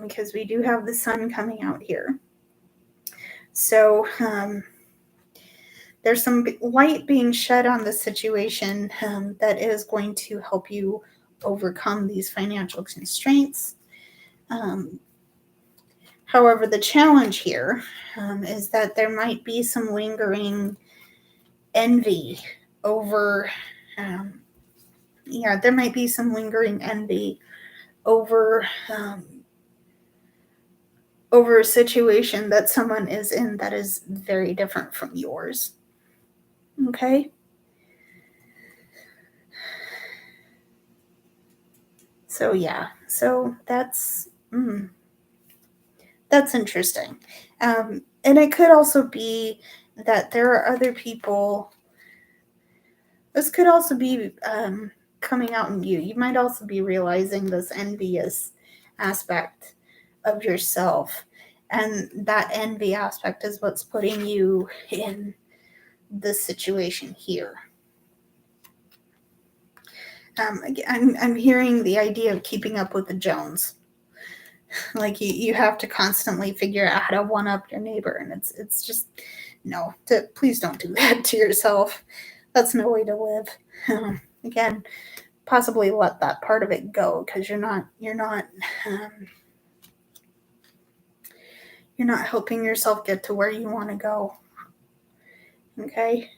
because we do have the sun coming out here. So there's some light being shed on the situation that is going to help you overcome these financial constraints. However, the challenge here is that there might be some lingering envy over, there might be some lingering envy over a situation that someone is in that is very different from yours. Okay? So yeah, so that's interesting. And it could also be that there are other people. This could also be coming out in you. You might also be realizing this envious aspect of yourself. And that envy aspect is what's putting you in this situation here. I'm hearing the idea of keeping up with the Jones. Like you have to constantly figure out how to one up your neighbor, and it's just no. Please don't do that to yourself. That's no way to live. Again, possibly let that part of it go, because you're not helping yourself get to where you want to go. Okay.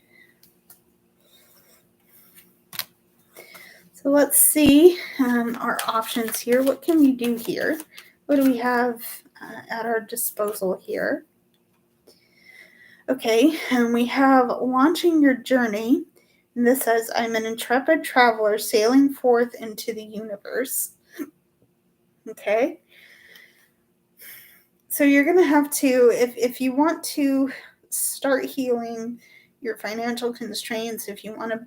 So let's see our options here. What can we do here? What do we have at our disposal here? Okay, and we have launching your journey. And this says, I'm an intrepid traveler sailing forth into the universe. Okay. So you're going to have to, if you want to start healing your financial constraints, if you want to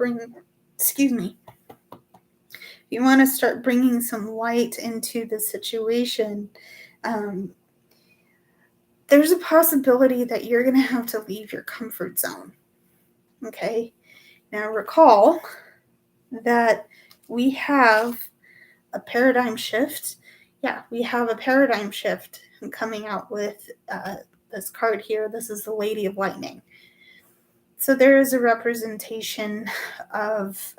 start bringing some light into the situation, there's a possibility that you're going to have to leave your comfort zone. Okay. Now recall that we have a paradigm shift. Yeah, we have a paradigm shift coming out with this card here. This is the Lady of Lightning. So there is a representation of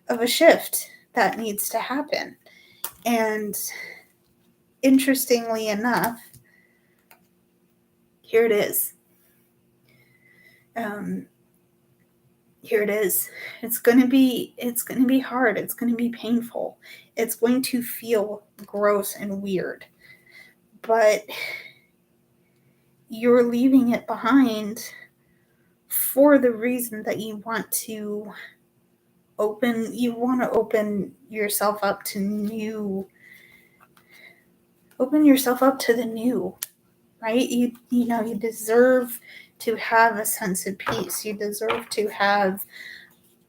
a shift that needs to happen. And interestingly enough, here it is. Here it is. It's going to be hard. It's going to be painful. It's going to feel gross and weird. But you're leaving it behind for the reason that you want to open yourself up to new Open yourself up to the new, right? You deserve to have a sense of peace. You deserve to have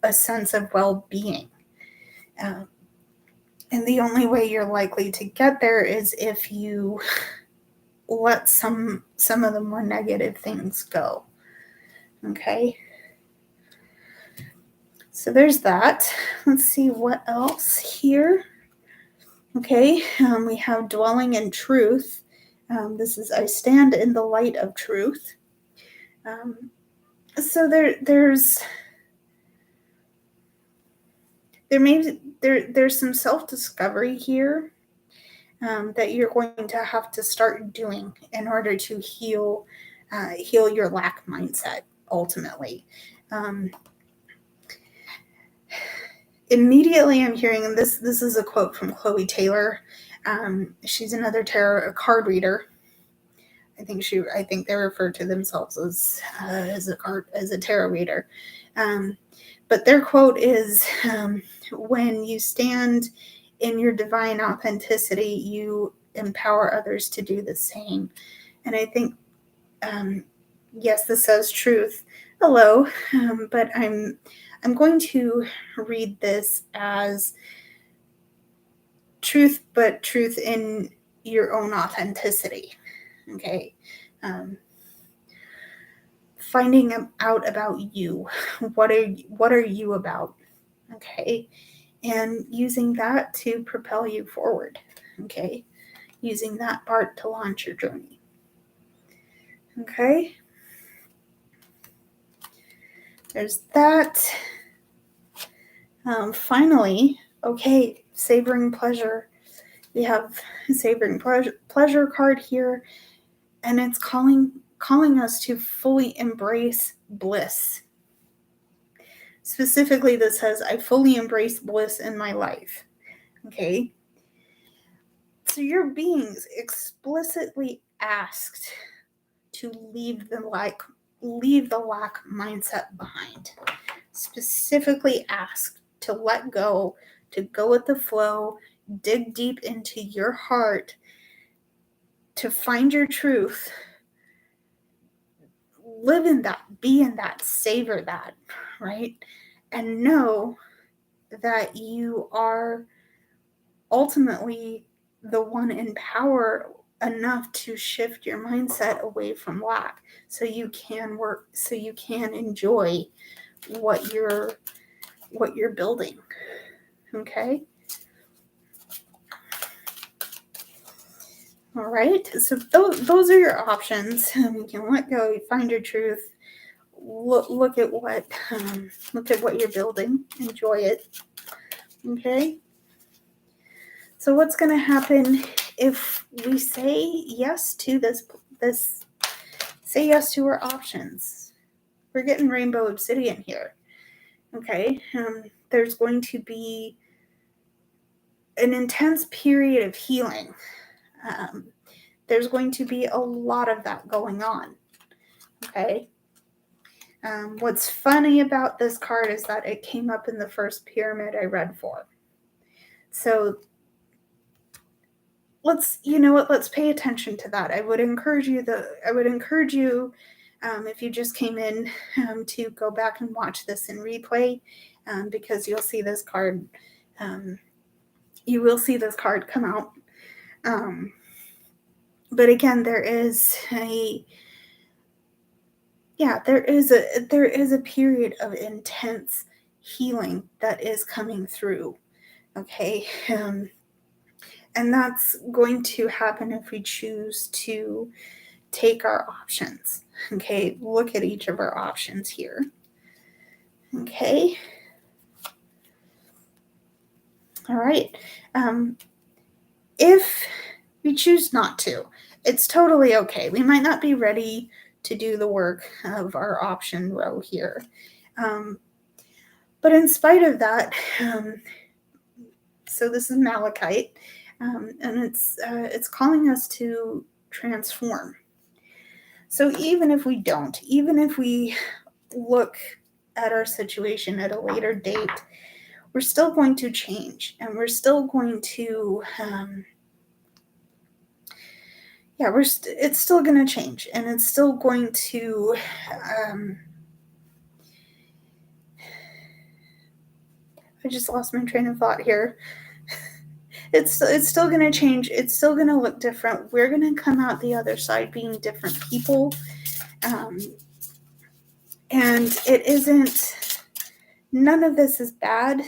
a sense of well-being. And the only way you're likely to get there is if you let some of the more negative things go. Okay? So there's that. Let's see what else here. Okay, we have dwelling in truth. This is I stand in the light of truth. So there's some self-discovery here that you're going to have to start doing in order to heal your lack mindset ultimately. Immediately I'm hearing, and this is a quote from Chloe Taylor. She's another tarot card reader. I think they refer to themselves as a tarot reader. But their quote is, when you stand in your divine authenticity, you empower others to do the same. And I think, yes, this says truth. Hello, but I'm going to read this as truth, but truth in your own authenticity. Okay. Finding out about you. What are you about? Okay. And using that to propel you forward. Okay. Using that part to launch your journey. Okay. There's that. Finally, okay, savoring pleasure. We have savoring pleasure card here, and it's calling us to fully embrace bliss. Specifically, this says, I fully embrace bliss in my life. Okay. So your beings explicitly asked to leave the lack mindset behind. Specifically asked to let go, to go with the flow, dig deep into your heart, to find your truth, live in that, be in that, savor that, right? And know that you are ultimately the one in power enough to shift your mindset away from lack, so you can work, so you can enjoy what you're building. Okay. All right. So those are your options. You can let go. You find your truth. Look at what you're building. Enjoy it. Okay. So what's going to happen if we say yes to this? Say yes to our options. We're getting rainbow obsidian here. Okay. There's going to be an intense period of healing. There's going to be a lot of that going on. Okay. What's funny about this card is that it came up in the first pyramid I read for. So let's pay attention to that. I would encourage you, if you just came in, to go back and watch this in replay, because you'll see this card. You will see this card come out. But again, there is a period of intense healing that is coming through. Okay. And that's going to happen if we choose to take our options. Okay. Look at each of our options here. Okay. All right. If we choose not to, it's totally okay. We might not be ready to do the work of our option row here. But in spite of that, so this is malachite, and it's calling us to transform. So even if we look at our situation at a later date, we're still going to change, and we're still going to it's still going to change, and it's still going to, I just lost my train of thought here. It's still going to change. It's still going to look different. We're going to come out the other side being different people. And it isn't, none of this is bad.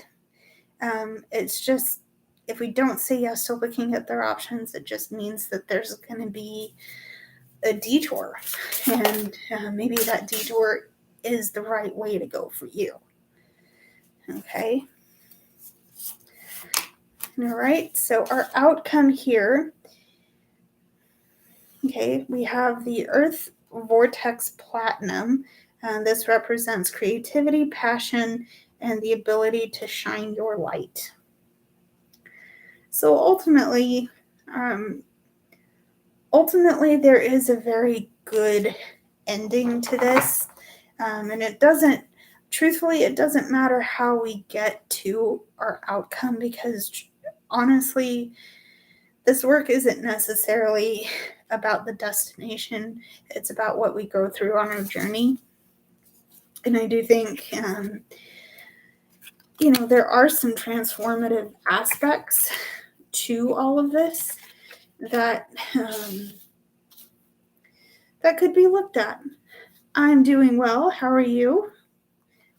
It's just, if we don't say yes to looking at their options, it just means that there's going to be a detour. And maybe that detour is the right way to go for you. Okay. All right. So our outcome here, okay, we have the Earth Vortex Platinum. This represents creativity, passion, and the ability to shine your light. So ultimately, there is a very good ending to this. And it doesn't matter how we get to our outcome, because honestly, this work isn't necessarily about the destination. It's about what we go through on our journey. And I do think, there are some transformative aspects to all of this that that could be looked at. I'm doing well. How are you?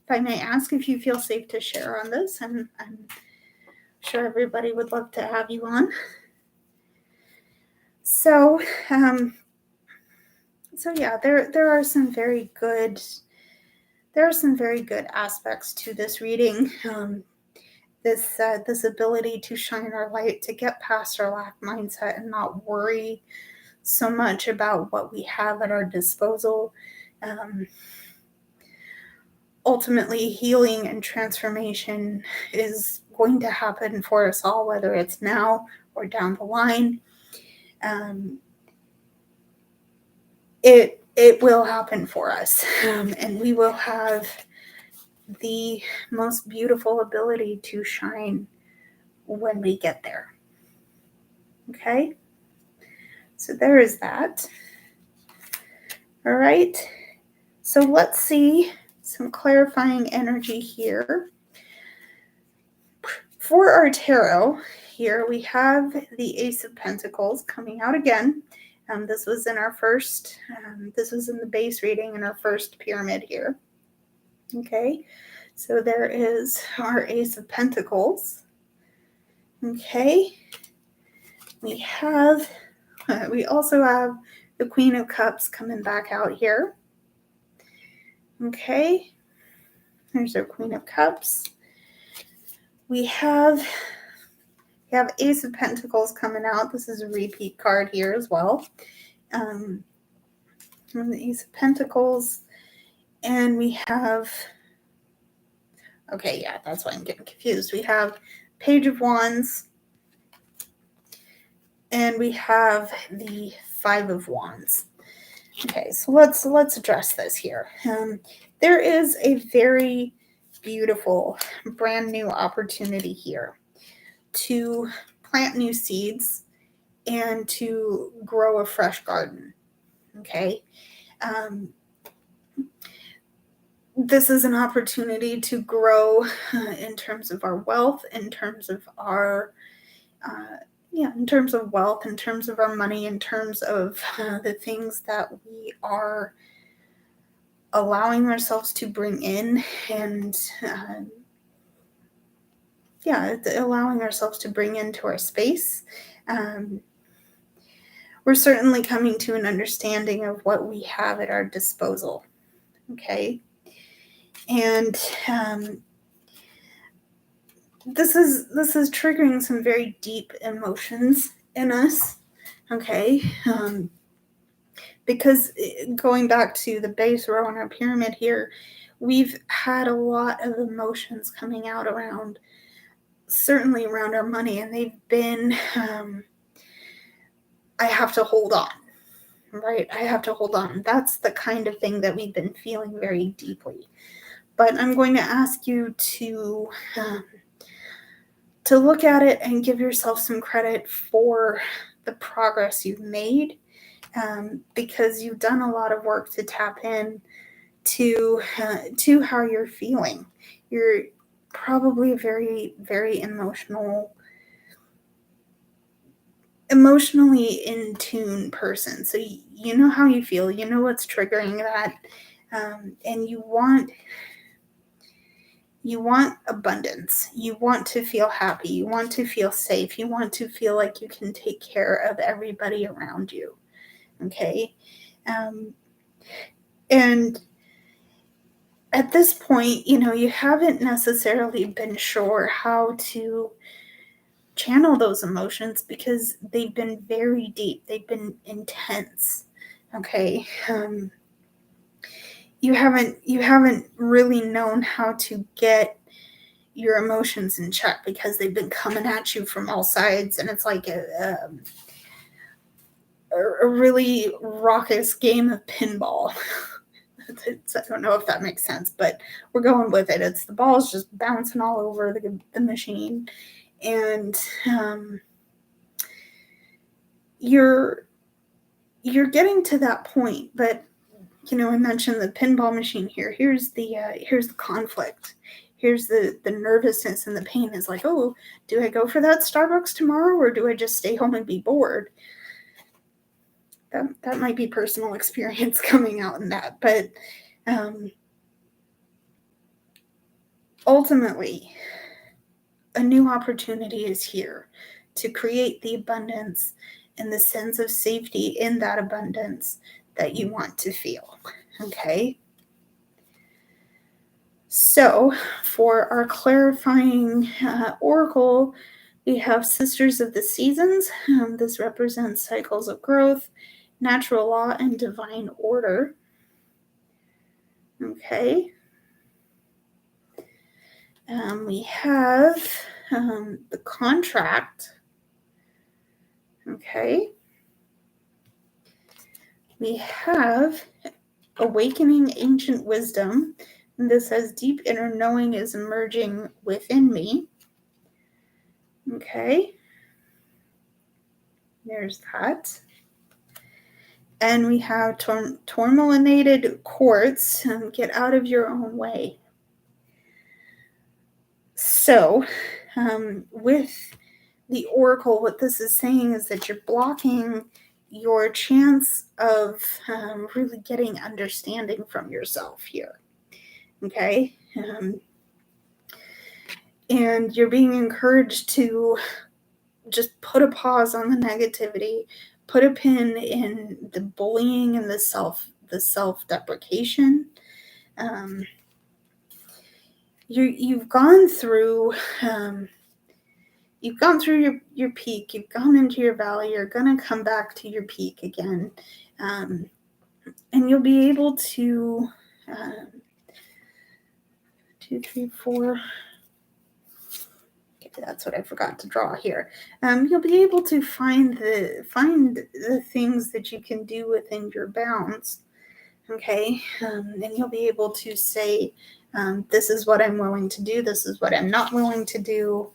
If I may ask if you feel safe to share on this, I'm sure everybody would love to have you on. So, yeah, there are some very good aspects to this reading. This ability to shine our light, to get past our lack mindset and not worry so much about what we have at our disposal. Ultimately, healing and transformation is going to happen for us all, whether it's now or down the line. It will happen for us, and we will have the most beautiful ability to shine when we get there. Okay? So there is that. All right. So let's see some clarifying energy here. For our tarot, here we have the Ace of Pentacles coming out again. This was in our first, this was in the base reading in our first pyramid here. Okay, so there is our Ace of Pentacles. Okay, we also have the Queen of Cups coming back out here. Okay, there's our Queen of Cups. We have Ace of Pentacles coming out. This is a repeat card here as well. The Ace of Pentacles. And we have, okay, yeah, that's why I'm getting confused. We have Page of Wands. And we have the Five of Wands. Okay, so let's address this here. There is a very beautiful brand new opportunity here to plant new seeds and to grow a fresh garden. Okay. This is an opportunity to grow in terms of our wealth, in terms of our in terms of wealth, in terms of our money, in terms of the things that we are allowing ourselves to bring in, and allowing ourselves to bring into our space. We're certainly coming to an understanding of what we have at our disposal. Okay. And this is triggering some very deep emotions in us. Okay. Because going back to the base row on our pyramid here, we've had a lot of emotions coming out around, certainly around our money, and they've been, I have to hold on, right? I have to hold on. That's the kind of thing that we've been feeling very deeply. But I'm going to ask you to look at it and give yourself some credit for the progress you've made. because you've done a lot of work to tap in to how you're feeling. You're probably a very, very emotionally in tune person. So you know how you feel, you know what's triggering that, and you want abundance. You want to feel happy. You want to feel safe. You want to feel like you can take care of everybody around you. Okay, and at this point, you haven't necessarily been sure how to channel those emotions because they've been very deep. They've been intense. Okay. You haven't really known how to get your emotions in check because they've been coming at you from all sides, and it's like a really raucous game of pinball. I don't know if that makes sense, but we're going with it. It's the balls just bouncing all over the machine, and you're getting to that point. But I mentioned the pinball machine here. Here's the conflict. Here's the nervousness and the pain. Is like, oh, do I go for that Starbucks tomorrow, or do I just stay home and be bored? That might be personal experience coming out in that, but ultimately, a new opportunity is here to create the abundance and the sense of safety in that abundance that you want to feel. Okay? So, for our clarifying oracle, we have Sisters of the Seasons. This represents cycles of growth, natural law, and divine order. Okay. We have the contract. Okay. We have awakening ancient wisdom. And this says deep inner knowing is emerging within me. Okay. There's that. And we have tourmalinated quartz. Get out of your own way. So, with the oracle, what this is saying is that you're blocking your chance of really getting understanding from yourself here. Okay? And you're being encouraged to just put a pause on the negativity, put a pin in the bullying and the self-deprecation. You've gone through your peak. You've gone into your valley. You're gonna come back to your peak again, and you'll be able to 2, 3, 4. Okay, that's what I forgot to draw here. You'll be able to find the things that you can do within your bounds. Okay, and you'll be able to say, this is what I'm willing to do. This is what I'm not willing to do.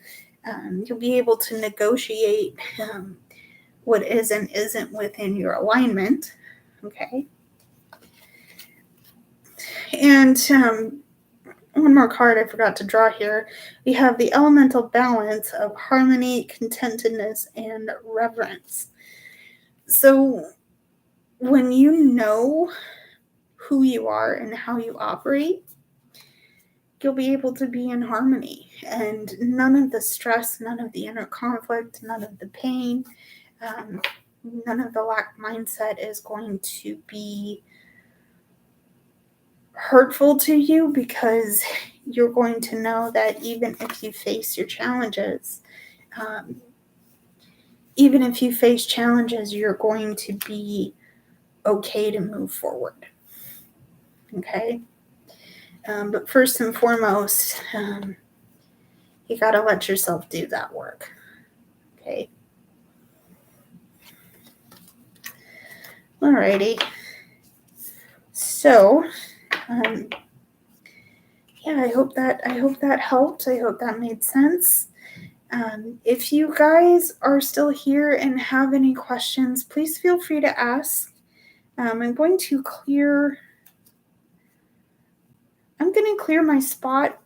You'll be able to negotiate what is and isn't within your alignment. Okay. And one more card I forgot to draw here. We have the elemental balance of harmony, contentedness, and reverence. So when you know who you are and how you operate, you'll be able to be in harmony, and none of the stress, none of the inner conflict, none of the pain, none of the lack mindset is going to be hurtful to you, because you're going to know that even if you face your challenges, you're going to be okay to move forward. Okay? But first and foremost, you got to let yourself do that work. Okay? Alrighty. So, I hope that helped. I hope that made sense. If you guys are still here and have any questions, please feel free to ask. I'm going to clear my spot.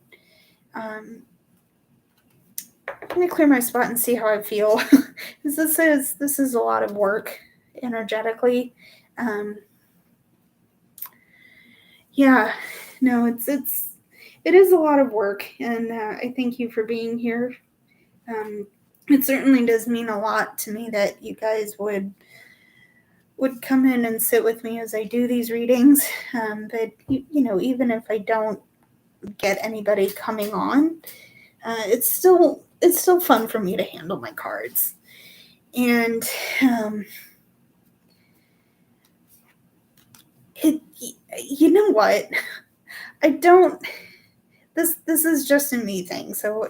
I'm going to clear my spot and see how I feel. This is a lot of work energetically. Yeah, no, it is a lot of work, and I thank you for being here. It certainly does mean a lot to me that you guys would come in and sit with me as I do these readings. But even if I don't get anybody coming on, it's still fun for me to handle my cards. And you know what? I don't. This is just a me thing. So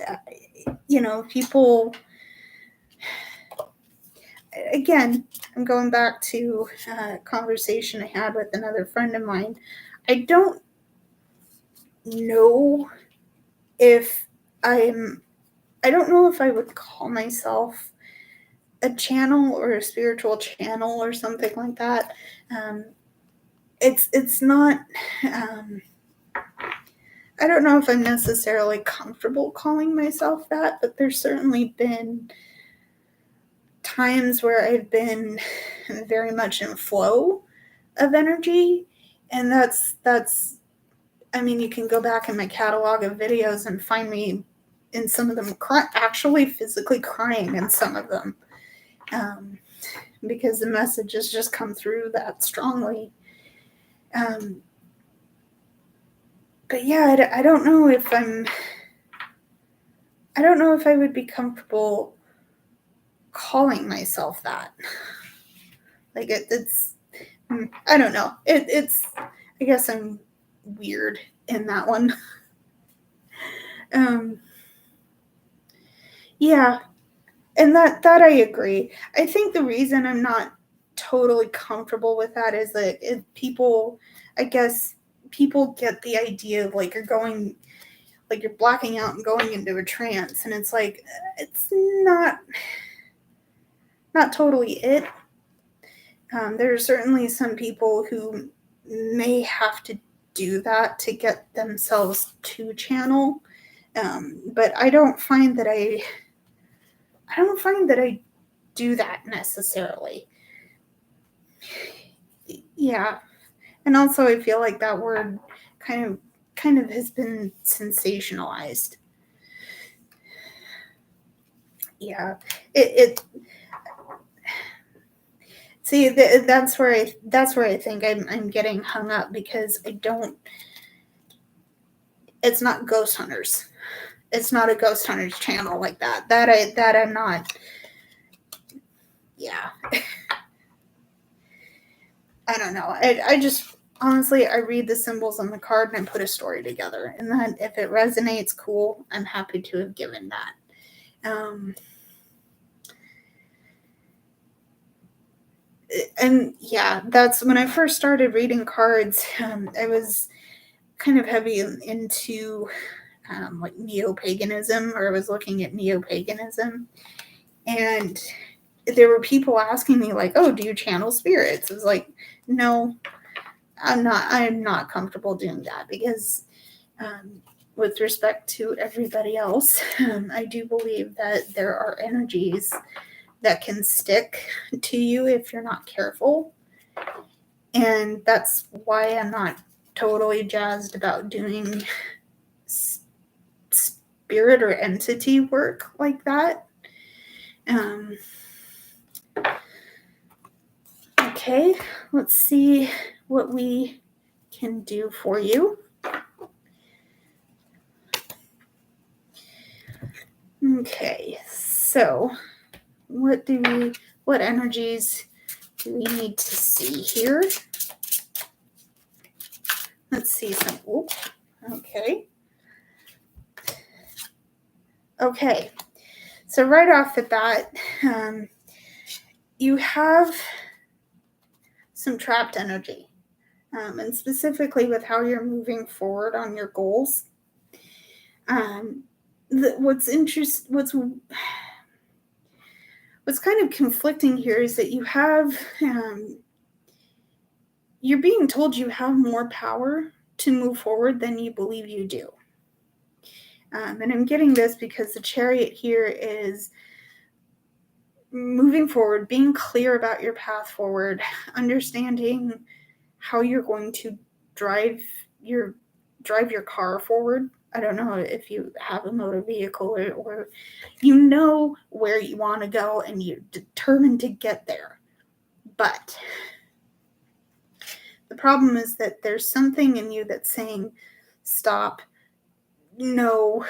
people. Again, I'm going back to a conversation I had with another friend of mine. I don't know if I don't know if I would call myself a channel or a spiritual channel or something like that. It's not. I don't know if I'm necessarily comfortable calling myself that, but there's certainly been times where I've been very much in flow of energy, and that's I mean, you can go back in my catalog of videos and find me in some of them actually physically crying in some of them, because the messages just come through that strongly. But yeah, I don't know if I would be comfortable calling myself that. Like it's I don't know. It's I guess I'm weird in that one. Yeah, and that I agree. I think the reason I'm not totally comfortable with that is that people get the idea of like you're blacking out and going into a trance, and it's like it's not totally it. There are certainly some people who may have to do that to get themselves to channel, but I don't find that I do that necessarily. Yeah, and also I feel like that word kind of has been sensationalized. Yeah, it see that's where I think I'm getting hung up, because it's not ghost hunters. It's not a ghost hunters channel like that. That I'm not. Yeah. I don't know. I just honestly I read the symbols on the card and I put a story together, and then if it resonates, cool. I'm happy to have given that. And yeah, that's when I first started reading cards. I was kind of heavy into like neo-paganism, or I was looking at neo-paganism, and there were people asking me like, "Oh, do you channel spirits?" I was like, "No, I'm not comfortable doing that," because with respect to everybody else, I do believe that there are energies that can stick to you if you're not careful. And that's why I'm not totally jazzed about doing spirit or entity work like that. Okay, let's see what we can do for you. Okay, so what energies do we need to see here? Let's see some. Okay. Okay. So right off the bat, you have some trapped energy, and specifically with how you're moving forward on your goals. What's kind of conflicting here is that you have you're being told you have more power to move forward than you believe you do. And I'm getting this because the Chariot here is moving forward, being clear about your path forward, understanding how you're going to drive your car forward. I don't know if you have a motor vehicle or you know where you want to go and you're determined to get there. But the problem is that there's something in you that's saying, stop, no,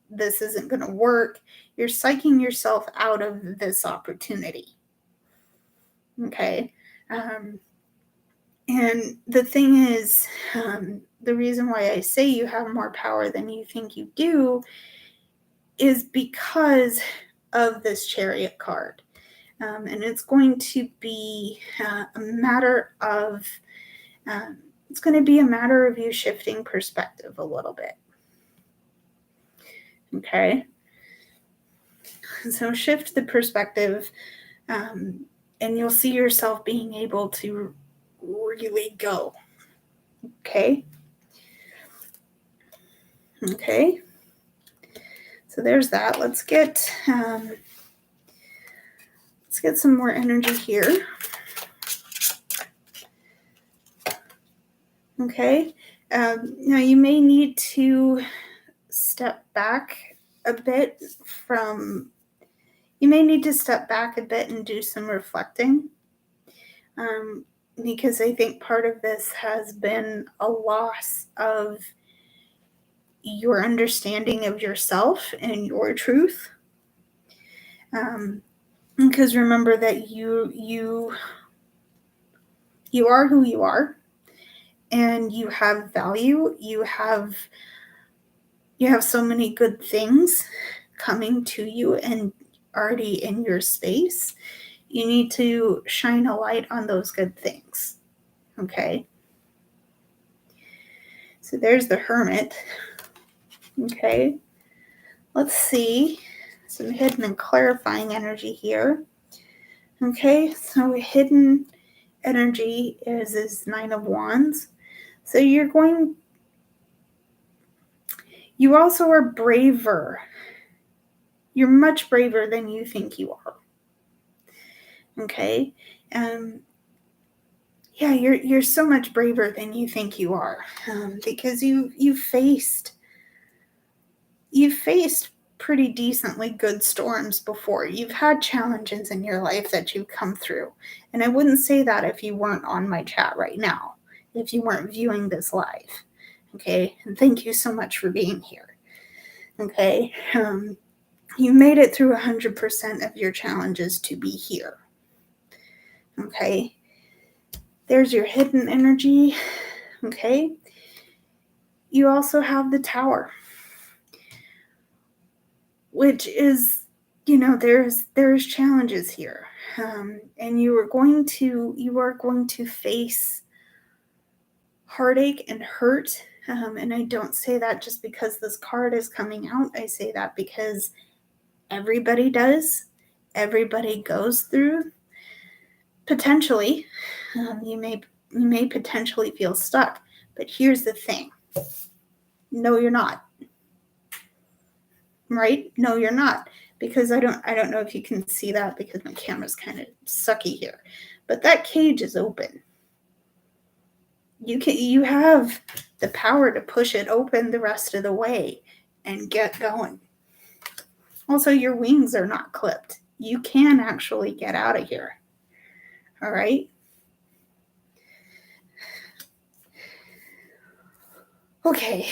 this isn't going to work. You're psyching yourself out of this opportunity. Okay. And the thing is, the reason why I say you have more power than you think you do is because of this Chariot card. And it's going to be a matter of you shifting perspective a little bit. Okay. So shift the perspective, and you'll see yourself being able to really go. Okay. Okay. So there's that. Let's get some more energy here. Okay. Now you may need to step back a bit and do some reflecting. Because I think part of this has been a loss of your understanding of yourself and your truth. Because remember that you are who you are, and you have value. You have so many good things coming to you and already in your space. You need to shine a light on those good things. Okay. So there's the Hermit. Okay. Let's see some hidden and clarifying energy here. Okay. So hidden energy is 9 of Wands. So you also are braver. You're much braver than you think you are. Okay. Yeah, you're so much braver than you think you are, because you've faced pretty decently good storms before. You've had challenges in your life that you've come through, and I wouldn't say that if you weren't on my chat right now, if you weren't viewing this live. Okay, and thank you so much for being here. Okay, you made it through 100% of your challenges to be here. Okay. There's your hidden energy. Okay. You also have the Tower, which is, there's challenges here. And you are going to face heartache and hurt. And I don't say that just because this card is coming out. I say that because everybody does. Everybody goes through. Potentially, you may potentially feel stuck, but here's the thing. No, you're not. Right? No, you're not. Because I don't know if you can see that because my camera's kind of sucky here, but that cage is open. You have the power to push it open the rest of the way and get going. Also, your wings are not clipped. You can actually get out of here. All right? Okay,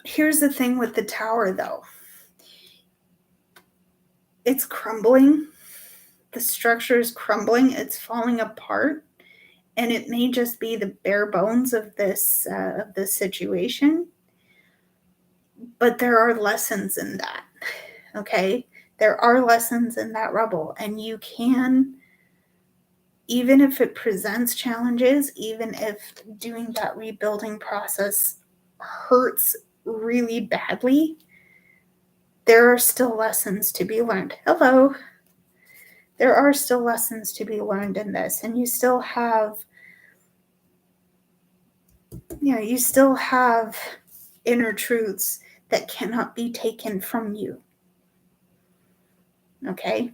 here's the thing with the Tower, though. It's crumbling. The structure is crumbling. It's falling apart. And it may just be the bare bones of this situation. But there are lessons in that. Okay? There are lessons in that rubble. And you can, even if it presents challenges, even if doing that rebuilding process hurts really badly, there are still lessons to be learned. Hello. There are still lessons to be learned in this, and you still have you still have inner truths that cannot be taken from you. Okay?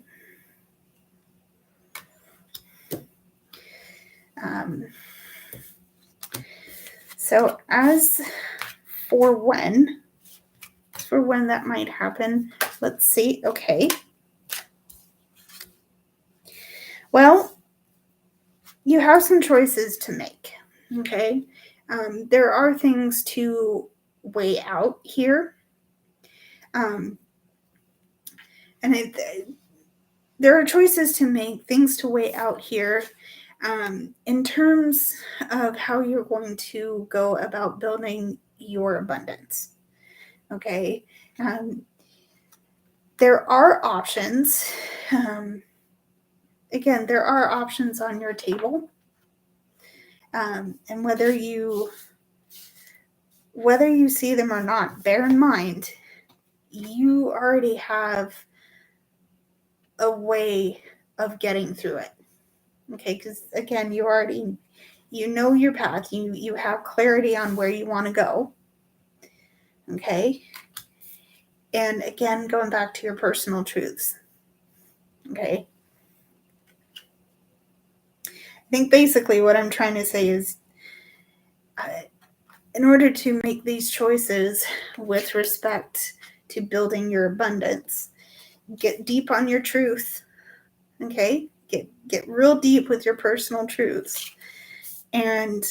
So as for when that might happen, let's see. Okay. Well, you have some choices to make. Okay. There are things to weigh out here. And there are choices to make, things to weigh out here in terms of how you're going to go about building your abundance. Okay. There are options. Again, there are options on your table. And whether you see them or not, bear in mind, you already have a way of getting through it. Okay, because again, you know your path. You have clarity on where you want to go. Okay. And again, going back to your personal truths. Okay. I think basically what I'm trying to say is in order to make these choices with respect to building your abundance, get deep on your truth. Okay. Get real deep with your personal truths and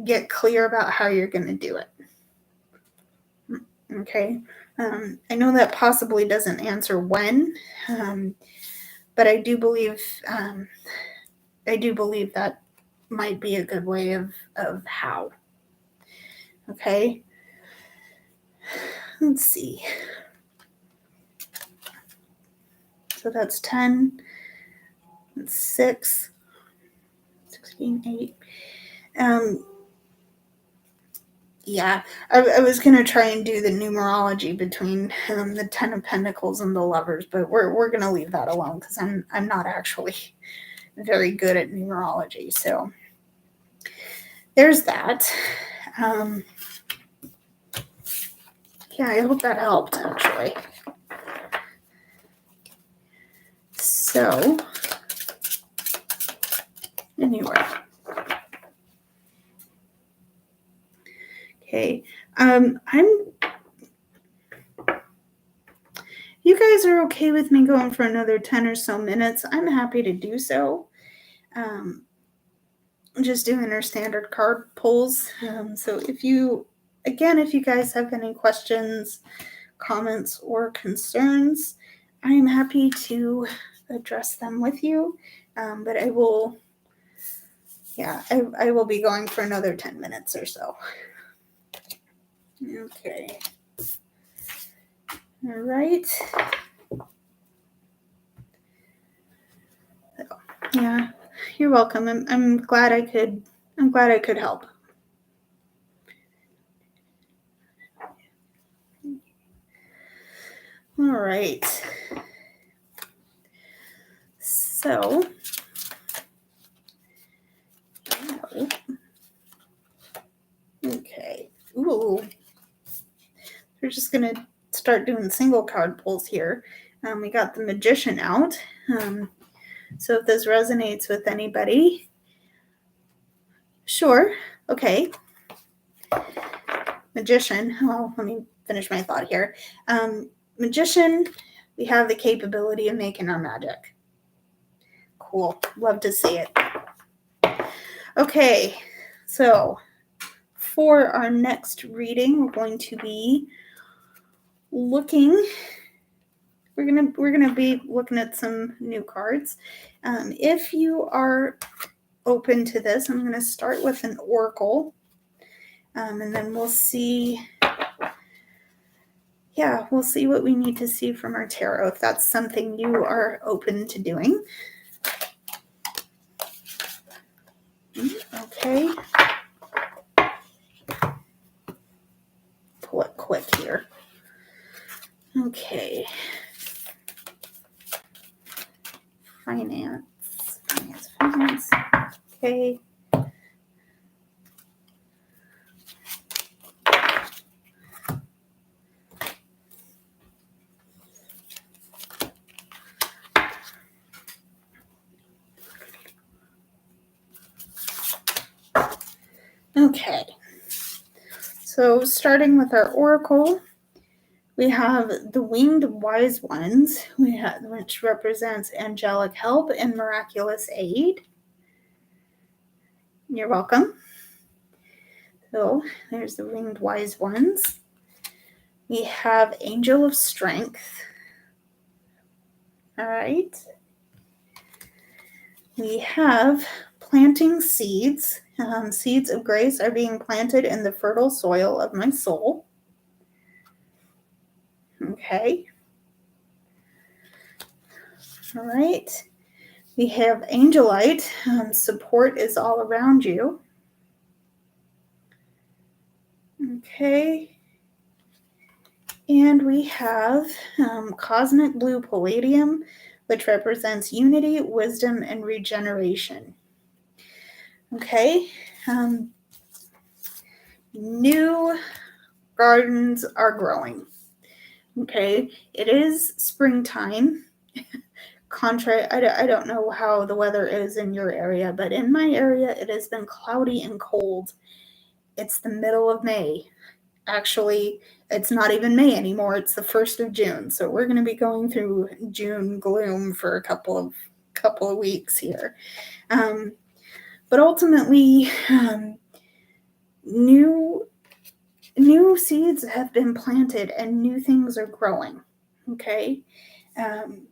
get clear about how you're going to do it. Okay. I know that possibly doesn't answer when, but I do believe that might be a good way of how. Okay. Let's see. So that's 10. That's 6. 16, 8. Yeah, I was going to try and do the numerology between the 10 of Pentacles and the Lovers, but we're going to leave that alone because I'm not actually very good at numerology. So there's that. Yeah, I hope that helped, actually. So, anyway. Okay. You guys are okay with me going for another 10 or so minutes? I'm happy to do so. Just doing our standard card pulls. So if you guys have any questions, comments, or concerns, I am happy to address them with you. But I will be going for another 10 minutes or so. Okay. All right. Yeah, you're welcome. I'm glad I could help. All right. So, okay. Ooh. We're just going to start doing single card pulls here. We got the Magician out. So if this resonates with anybody, sure. Okay. Magician. Well, let me finish my thought here. Magician, we have the capability of making our magic. Cool. Love to see it. Okay. So for our next reading, we're going to be looking. We're gonna be looking at some new cards. If you are open to this, I'm gonna start with an oracle, and then we'll see. Yeah, we'll see what we need to see from our tarot if that's something you are open to doing. Okay. Pull it quick here. Okay. Finance. Okay. So starting with our oracle, we have the winged wise ones, which represents angelic help and miraculous aid. You're welcome. So there's the winged wise ones. We have angel of strength. All right. We have planting seeds. Seeds of grace are being planted in the fertile soil of my soul. Okay. All right. We have angelite. Support is all around you. Okay. And we have cosmic blue palladium, which represents unity, wisdom, and regeneration. Okay. New gardens are growing. Okay. It is springtime. I don't know how the weather is in your area, but in my area, it has been cloudy and cold. It's the middle of May. Actually, it's not even May anymore. It's the 1st of June. So we're going to be going through June gloom for a couple of weeks here. But ultimately, new seeds have been planted and new things are growing. Okay. And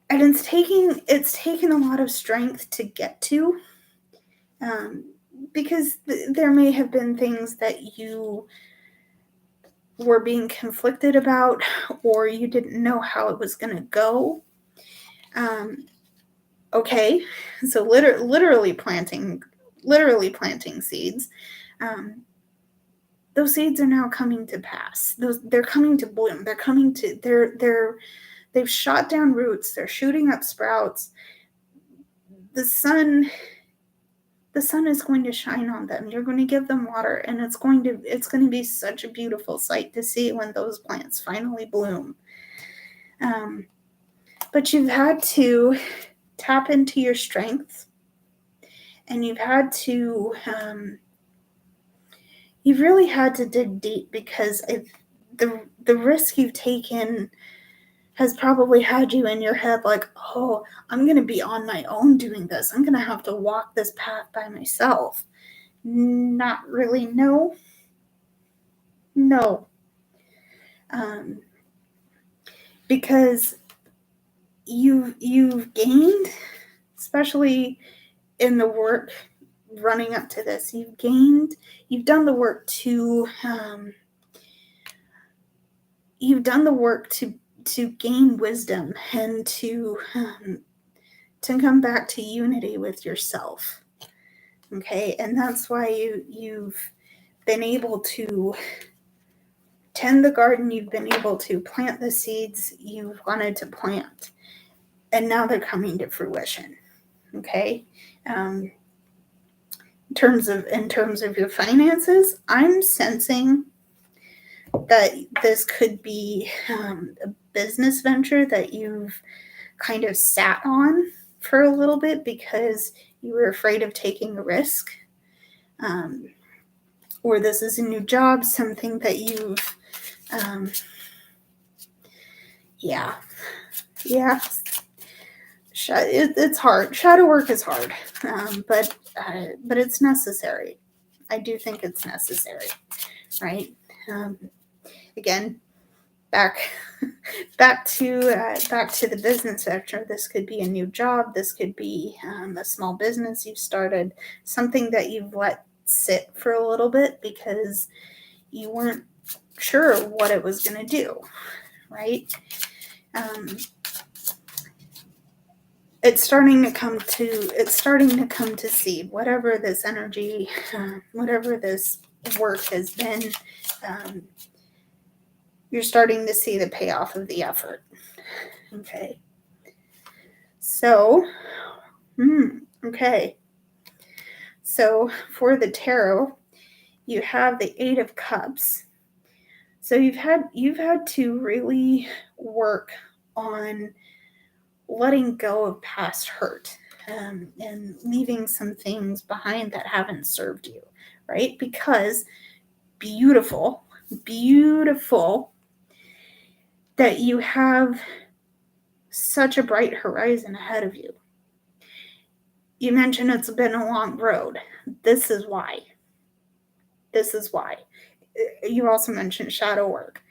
it's taken a lot of strength to get to, because there may have been things that you were being conflicted about, or you didn't know how it was going to go. Okay, so literally planting seeds. Those seeds are now coming to pass. They're coming to bloom. They've shot down roots. They're shooting up sprouts. The sun is going to shine on them. You're going to give them water, and it's going to be such a beautiful sight to see when those plants finally bloom. But you've had to tap into your strengths, and you've really had to dig deep, because the risk you've taken has probably had you in your head like, oh, I'm going to be on my own doing this. I'm going to have to walk this path by myself. Not really, no. Because you've gained, especially in the work running up to this, you've done the work to gain wisdom and to come back to unity with yourself. Okay, and that's why you've been able to tend the garden, you've been able to plant the seeds you've wanted to plant, and now they're coming to fruition. Okay, in terms of your finances, I'm sensing that this could be a business venture that you've kind of sat on for a little bit because you were afraid of taking a risk, or this is a new job, something that you've it's hard. Shadow work is hard, but it's necessary. I do think it's necessary, right? Again, back to the business sector. This could be a new job. This could be a small business you've started, something that you've let sit for a little bit because you weren't sure what it was going to do, right? It's starting to come to seed. Whatever this energy, whatever this work has been, you're starting to see the payoff of the effort. Okay. So, okay. So for the tarot, you have the 8 of Cups. So you've had to really work on letting go of past hurt, and leaving some things behind that haven't served you, right? Because beautiful that you have such a bright horizon ahead of you. You mentioned it's been a long road. This is why. You also mentioned shadow work.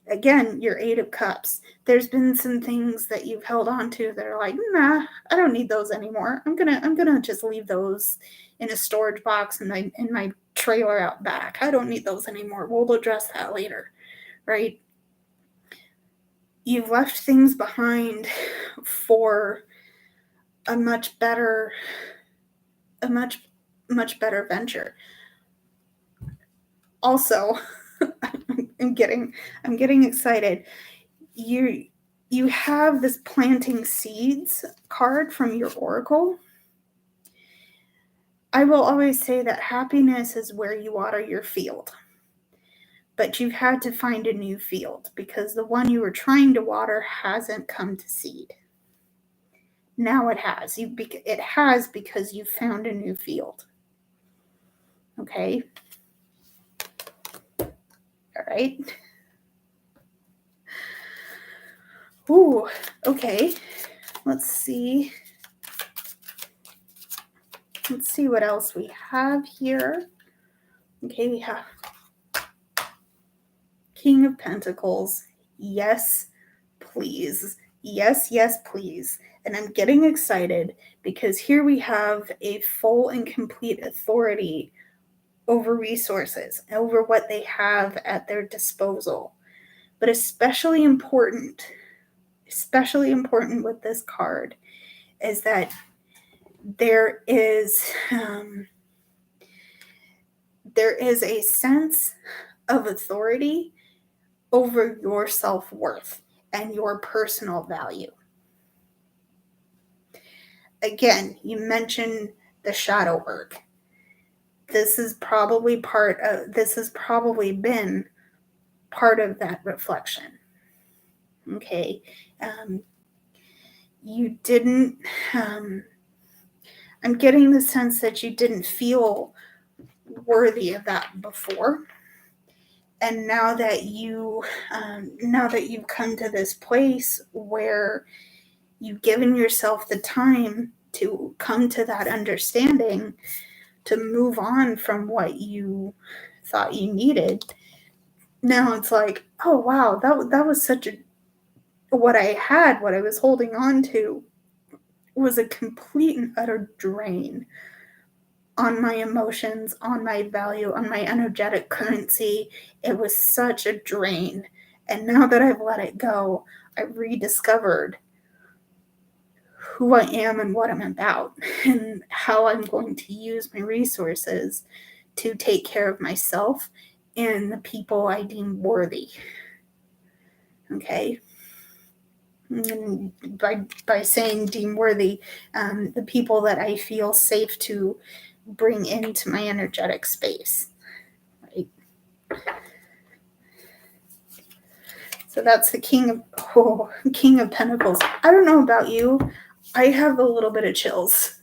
Again, your 8 of Cups. There's been some things that you've held on to that are like, nah, I don't need those anymore. I'm gonna just leave those in a storage box in my trailer out back. I don't need those anymore. We'll address that later, right? You've left things behind for a much better venture. Also, I'm getting excited. You have this planting seeds card from your oracle. I will always say that happiness is where you water your field. But you've had to find a new field because the one you were trying to water hasn't come to seed. Now it has. It has because you found a new field. Okay? All right. Ooh, okay. Let's see what else we have here. Okay, we have King of Pentacles. Yes, please. Yes, please. And I'm getting excited because here we have a full and complete authority over resources, over what they have at their disposal. But especially important with this card is that there is a sense of authority over your self-worth and your personal value. Again, you mentioned the shadow work. This has probably been part of that reflection. Okay. You didn't, I'm getting the sense that you didn't feel worthy of that before. And now that you've come to this place where you've given yourself the time to come to that understanding, to move on from what you thought you needed, now it's like, oh wow, that was such a, what I was holding on to was a complete and utter drain on my emotions, on my value, on my energetic currency. It was such a drain. And now that I've let it go, I've rediscovered who I am and what I'm about and how I'm going to use my resources to take care of myself and the people I deem worthy. Okay? And by saying deem worthy, the people that I feel safe to bring into my energetic space. Right? So that's the King of Pentacles. I don't know about you. I have a little bit of chills.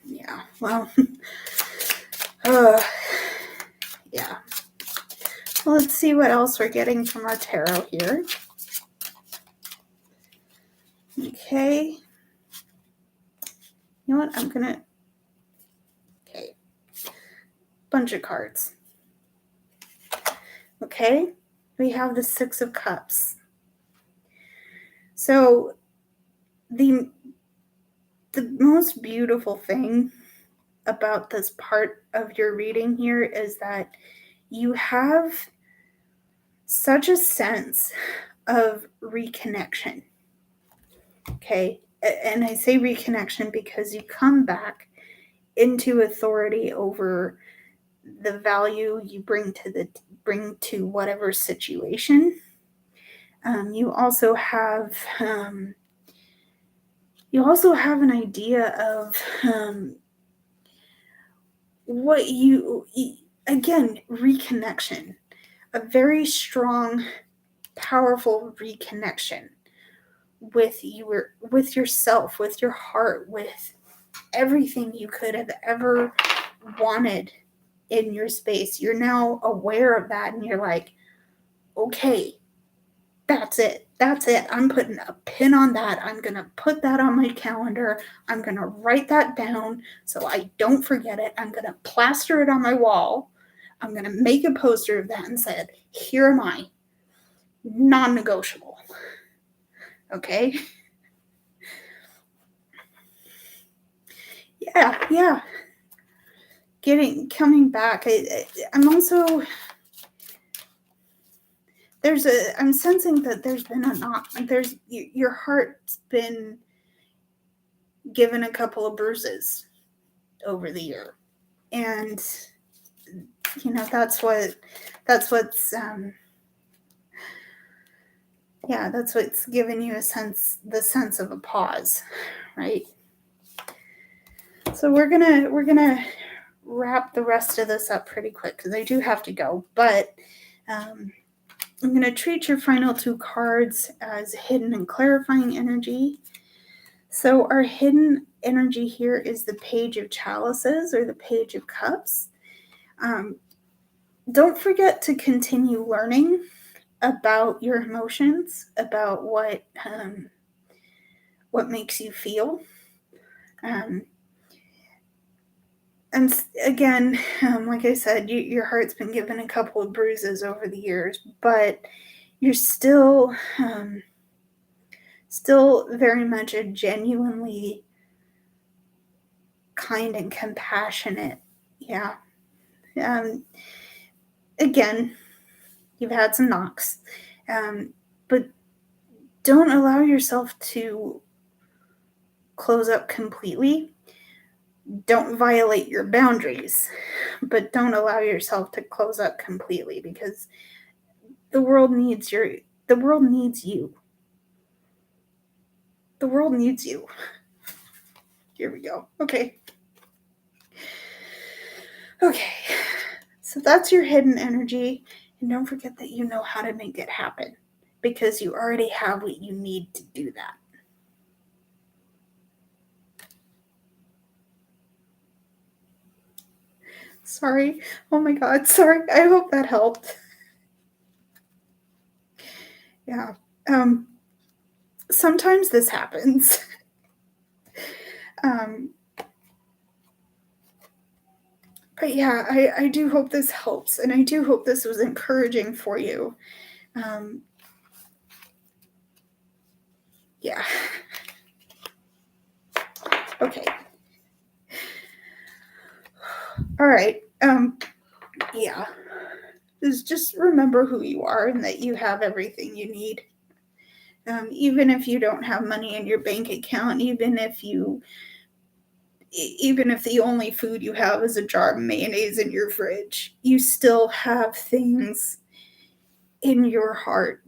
Yeah, well, yeah. Well, let's see what else we're getting from our tarot here. Okay. You know what? Okay. Bunch of cards. Okay. We have the 6 of Cups. So the most beautiful thing about this part of your reading here is that you have such a sense of reconnection. Okay. And I say reconnection because you come back into authority over the value you bring to whatever situation. You also have an idea of what again, reconnection, a very strong, powerful reconnection with yourself, with your heart, with everything you could have ever wanted in your space. You're now aware of that, and you're like, okay, that's it. I'm putting a pin on that. I'm going to put that on my calendar. I'm going to write that down so I don't forget it. I'm going to plaster it on my wall. I'm going to make a poster of that and say, here am I, non-negotiable. Okay? Yeah. Coming back. I'm also, I'm sensing that there's been a knock. Your heart's been given a couple of bruises over the year. And, that's what's given you the sense of a pause, right? So we're gonna wrap the rest of this up pretty quick because I do have to go, but I'm gonna treat your final 2 cards as hidden and clarifying energy. So our hidden energy here is the Page of Chalices or the Page of Cups. Don't forget to continue learning about your emotions, about what makes you feel. And again, like I said, your heart's been given a couple of bruises over the years, but you're still very much a genuinely kind and compassionate. Yeah. Again, you've had some knocks, but don't allow yourself to close up completely. Don't violate your boundaries, but don't allow yourself to close up completely because the world needs you. The world needs you. Here we go. Okay. So that's your hidden energy. And don't forget that you know how to make it happen because you already have what you need to do that. Sorry. Oh my God. Sorry. I hope that helped. Yeah. Sometimes this happens. But yeah, I do hope this helps, and I do hope this was encouraging for you. Yeah. Okay. All right. Yeah. Just remember who you are and that you have everything you need. Even if you don't have money in your bank account, even if the only food you have is a jar of mayonnaise in your fridge, you still have things in your heart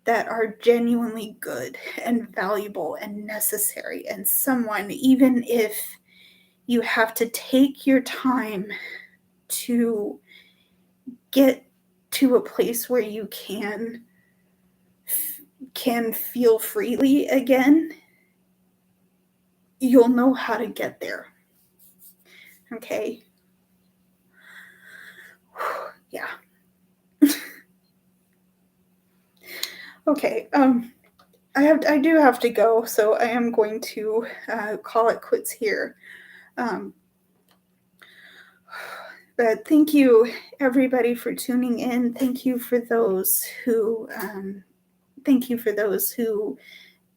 that are genuinely good and valuable and necessary. And someone, even if you have to take your time to get to a place where you can feel freely again, you'll know how to get there. Okay? Yeah. Okay. I do have to go, so I am going to call it quits here. But thank you, everybody, for tuning in. Thank you for those who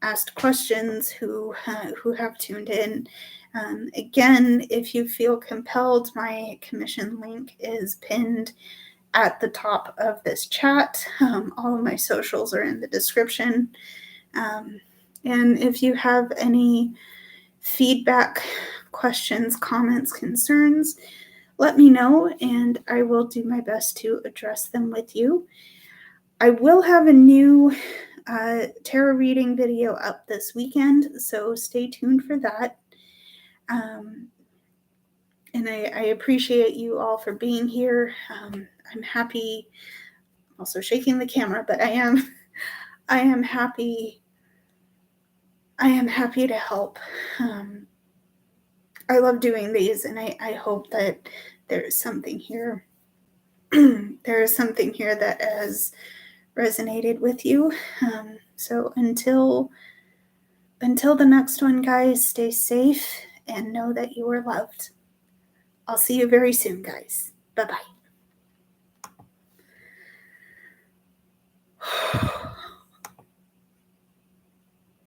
asked questions, who have tuned in. Again, if you feel compelled, my commission link is pinned at the top of this chat. All of my socials are in the description. And if you have any feedback, questions, comments, concerns, let me know, and I will do my best to address them with you. I will have a new tarot reading video up this weekend, so stay tuned for that. And I appreciate you all for being here. I'm happy. I'm also shaking the camera, but I am happy I am happy to help. I love doing these, and I hope that there's something here. There is something here that has resonated with you. So until the next one, guys, stay safe and know that you are loved. I'll see you very soon, guys. Bye-bye.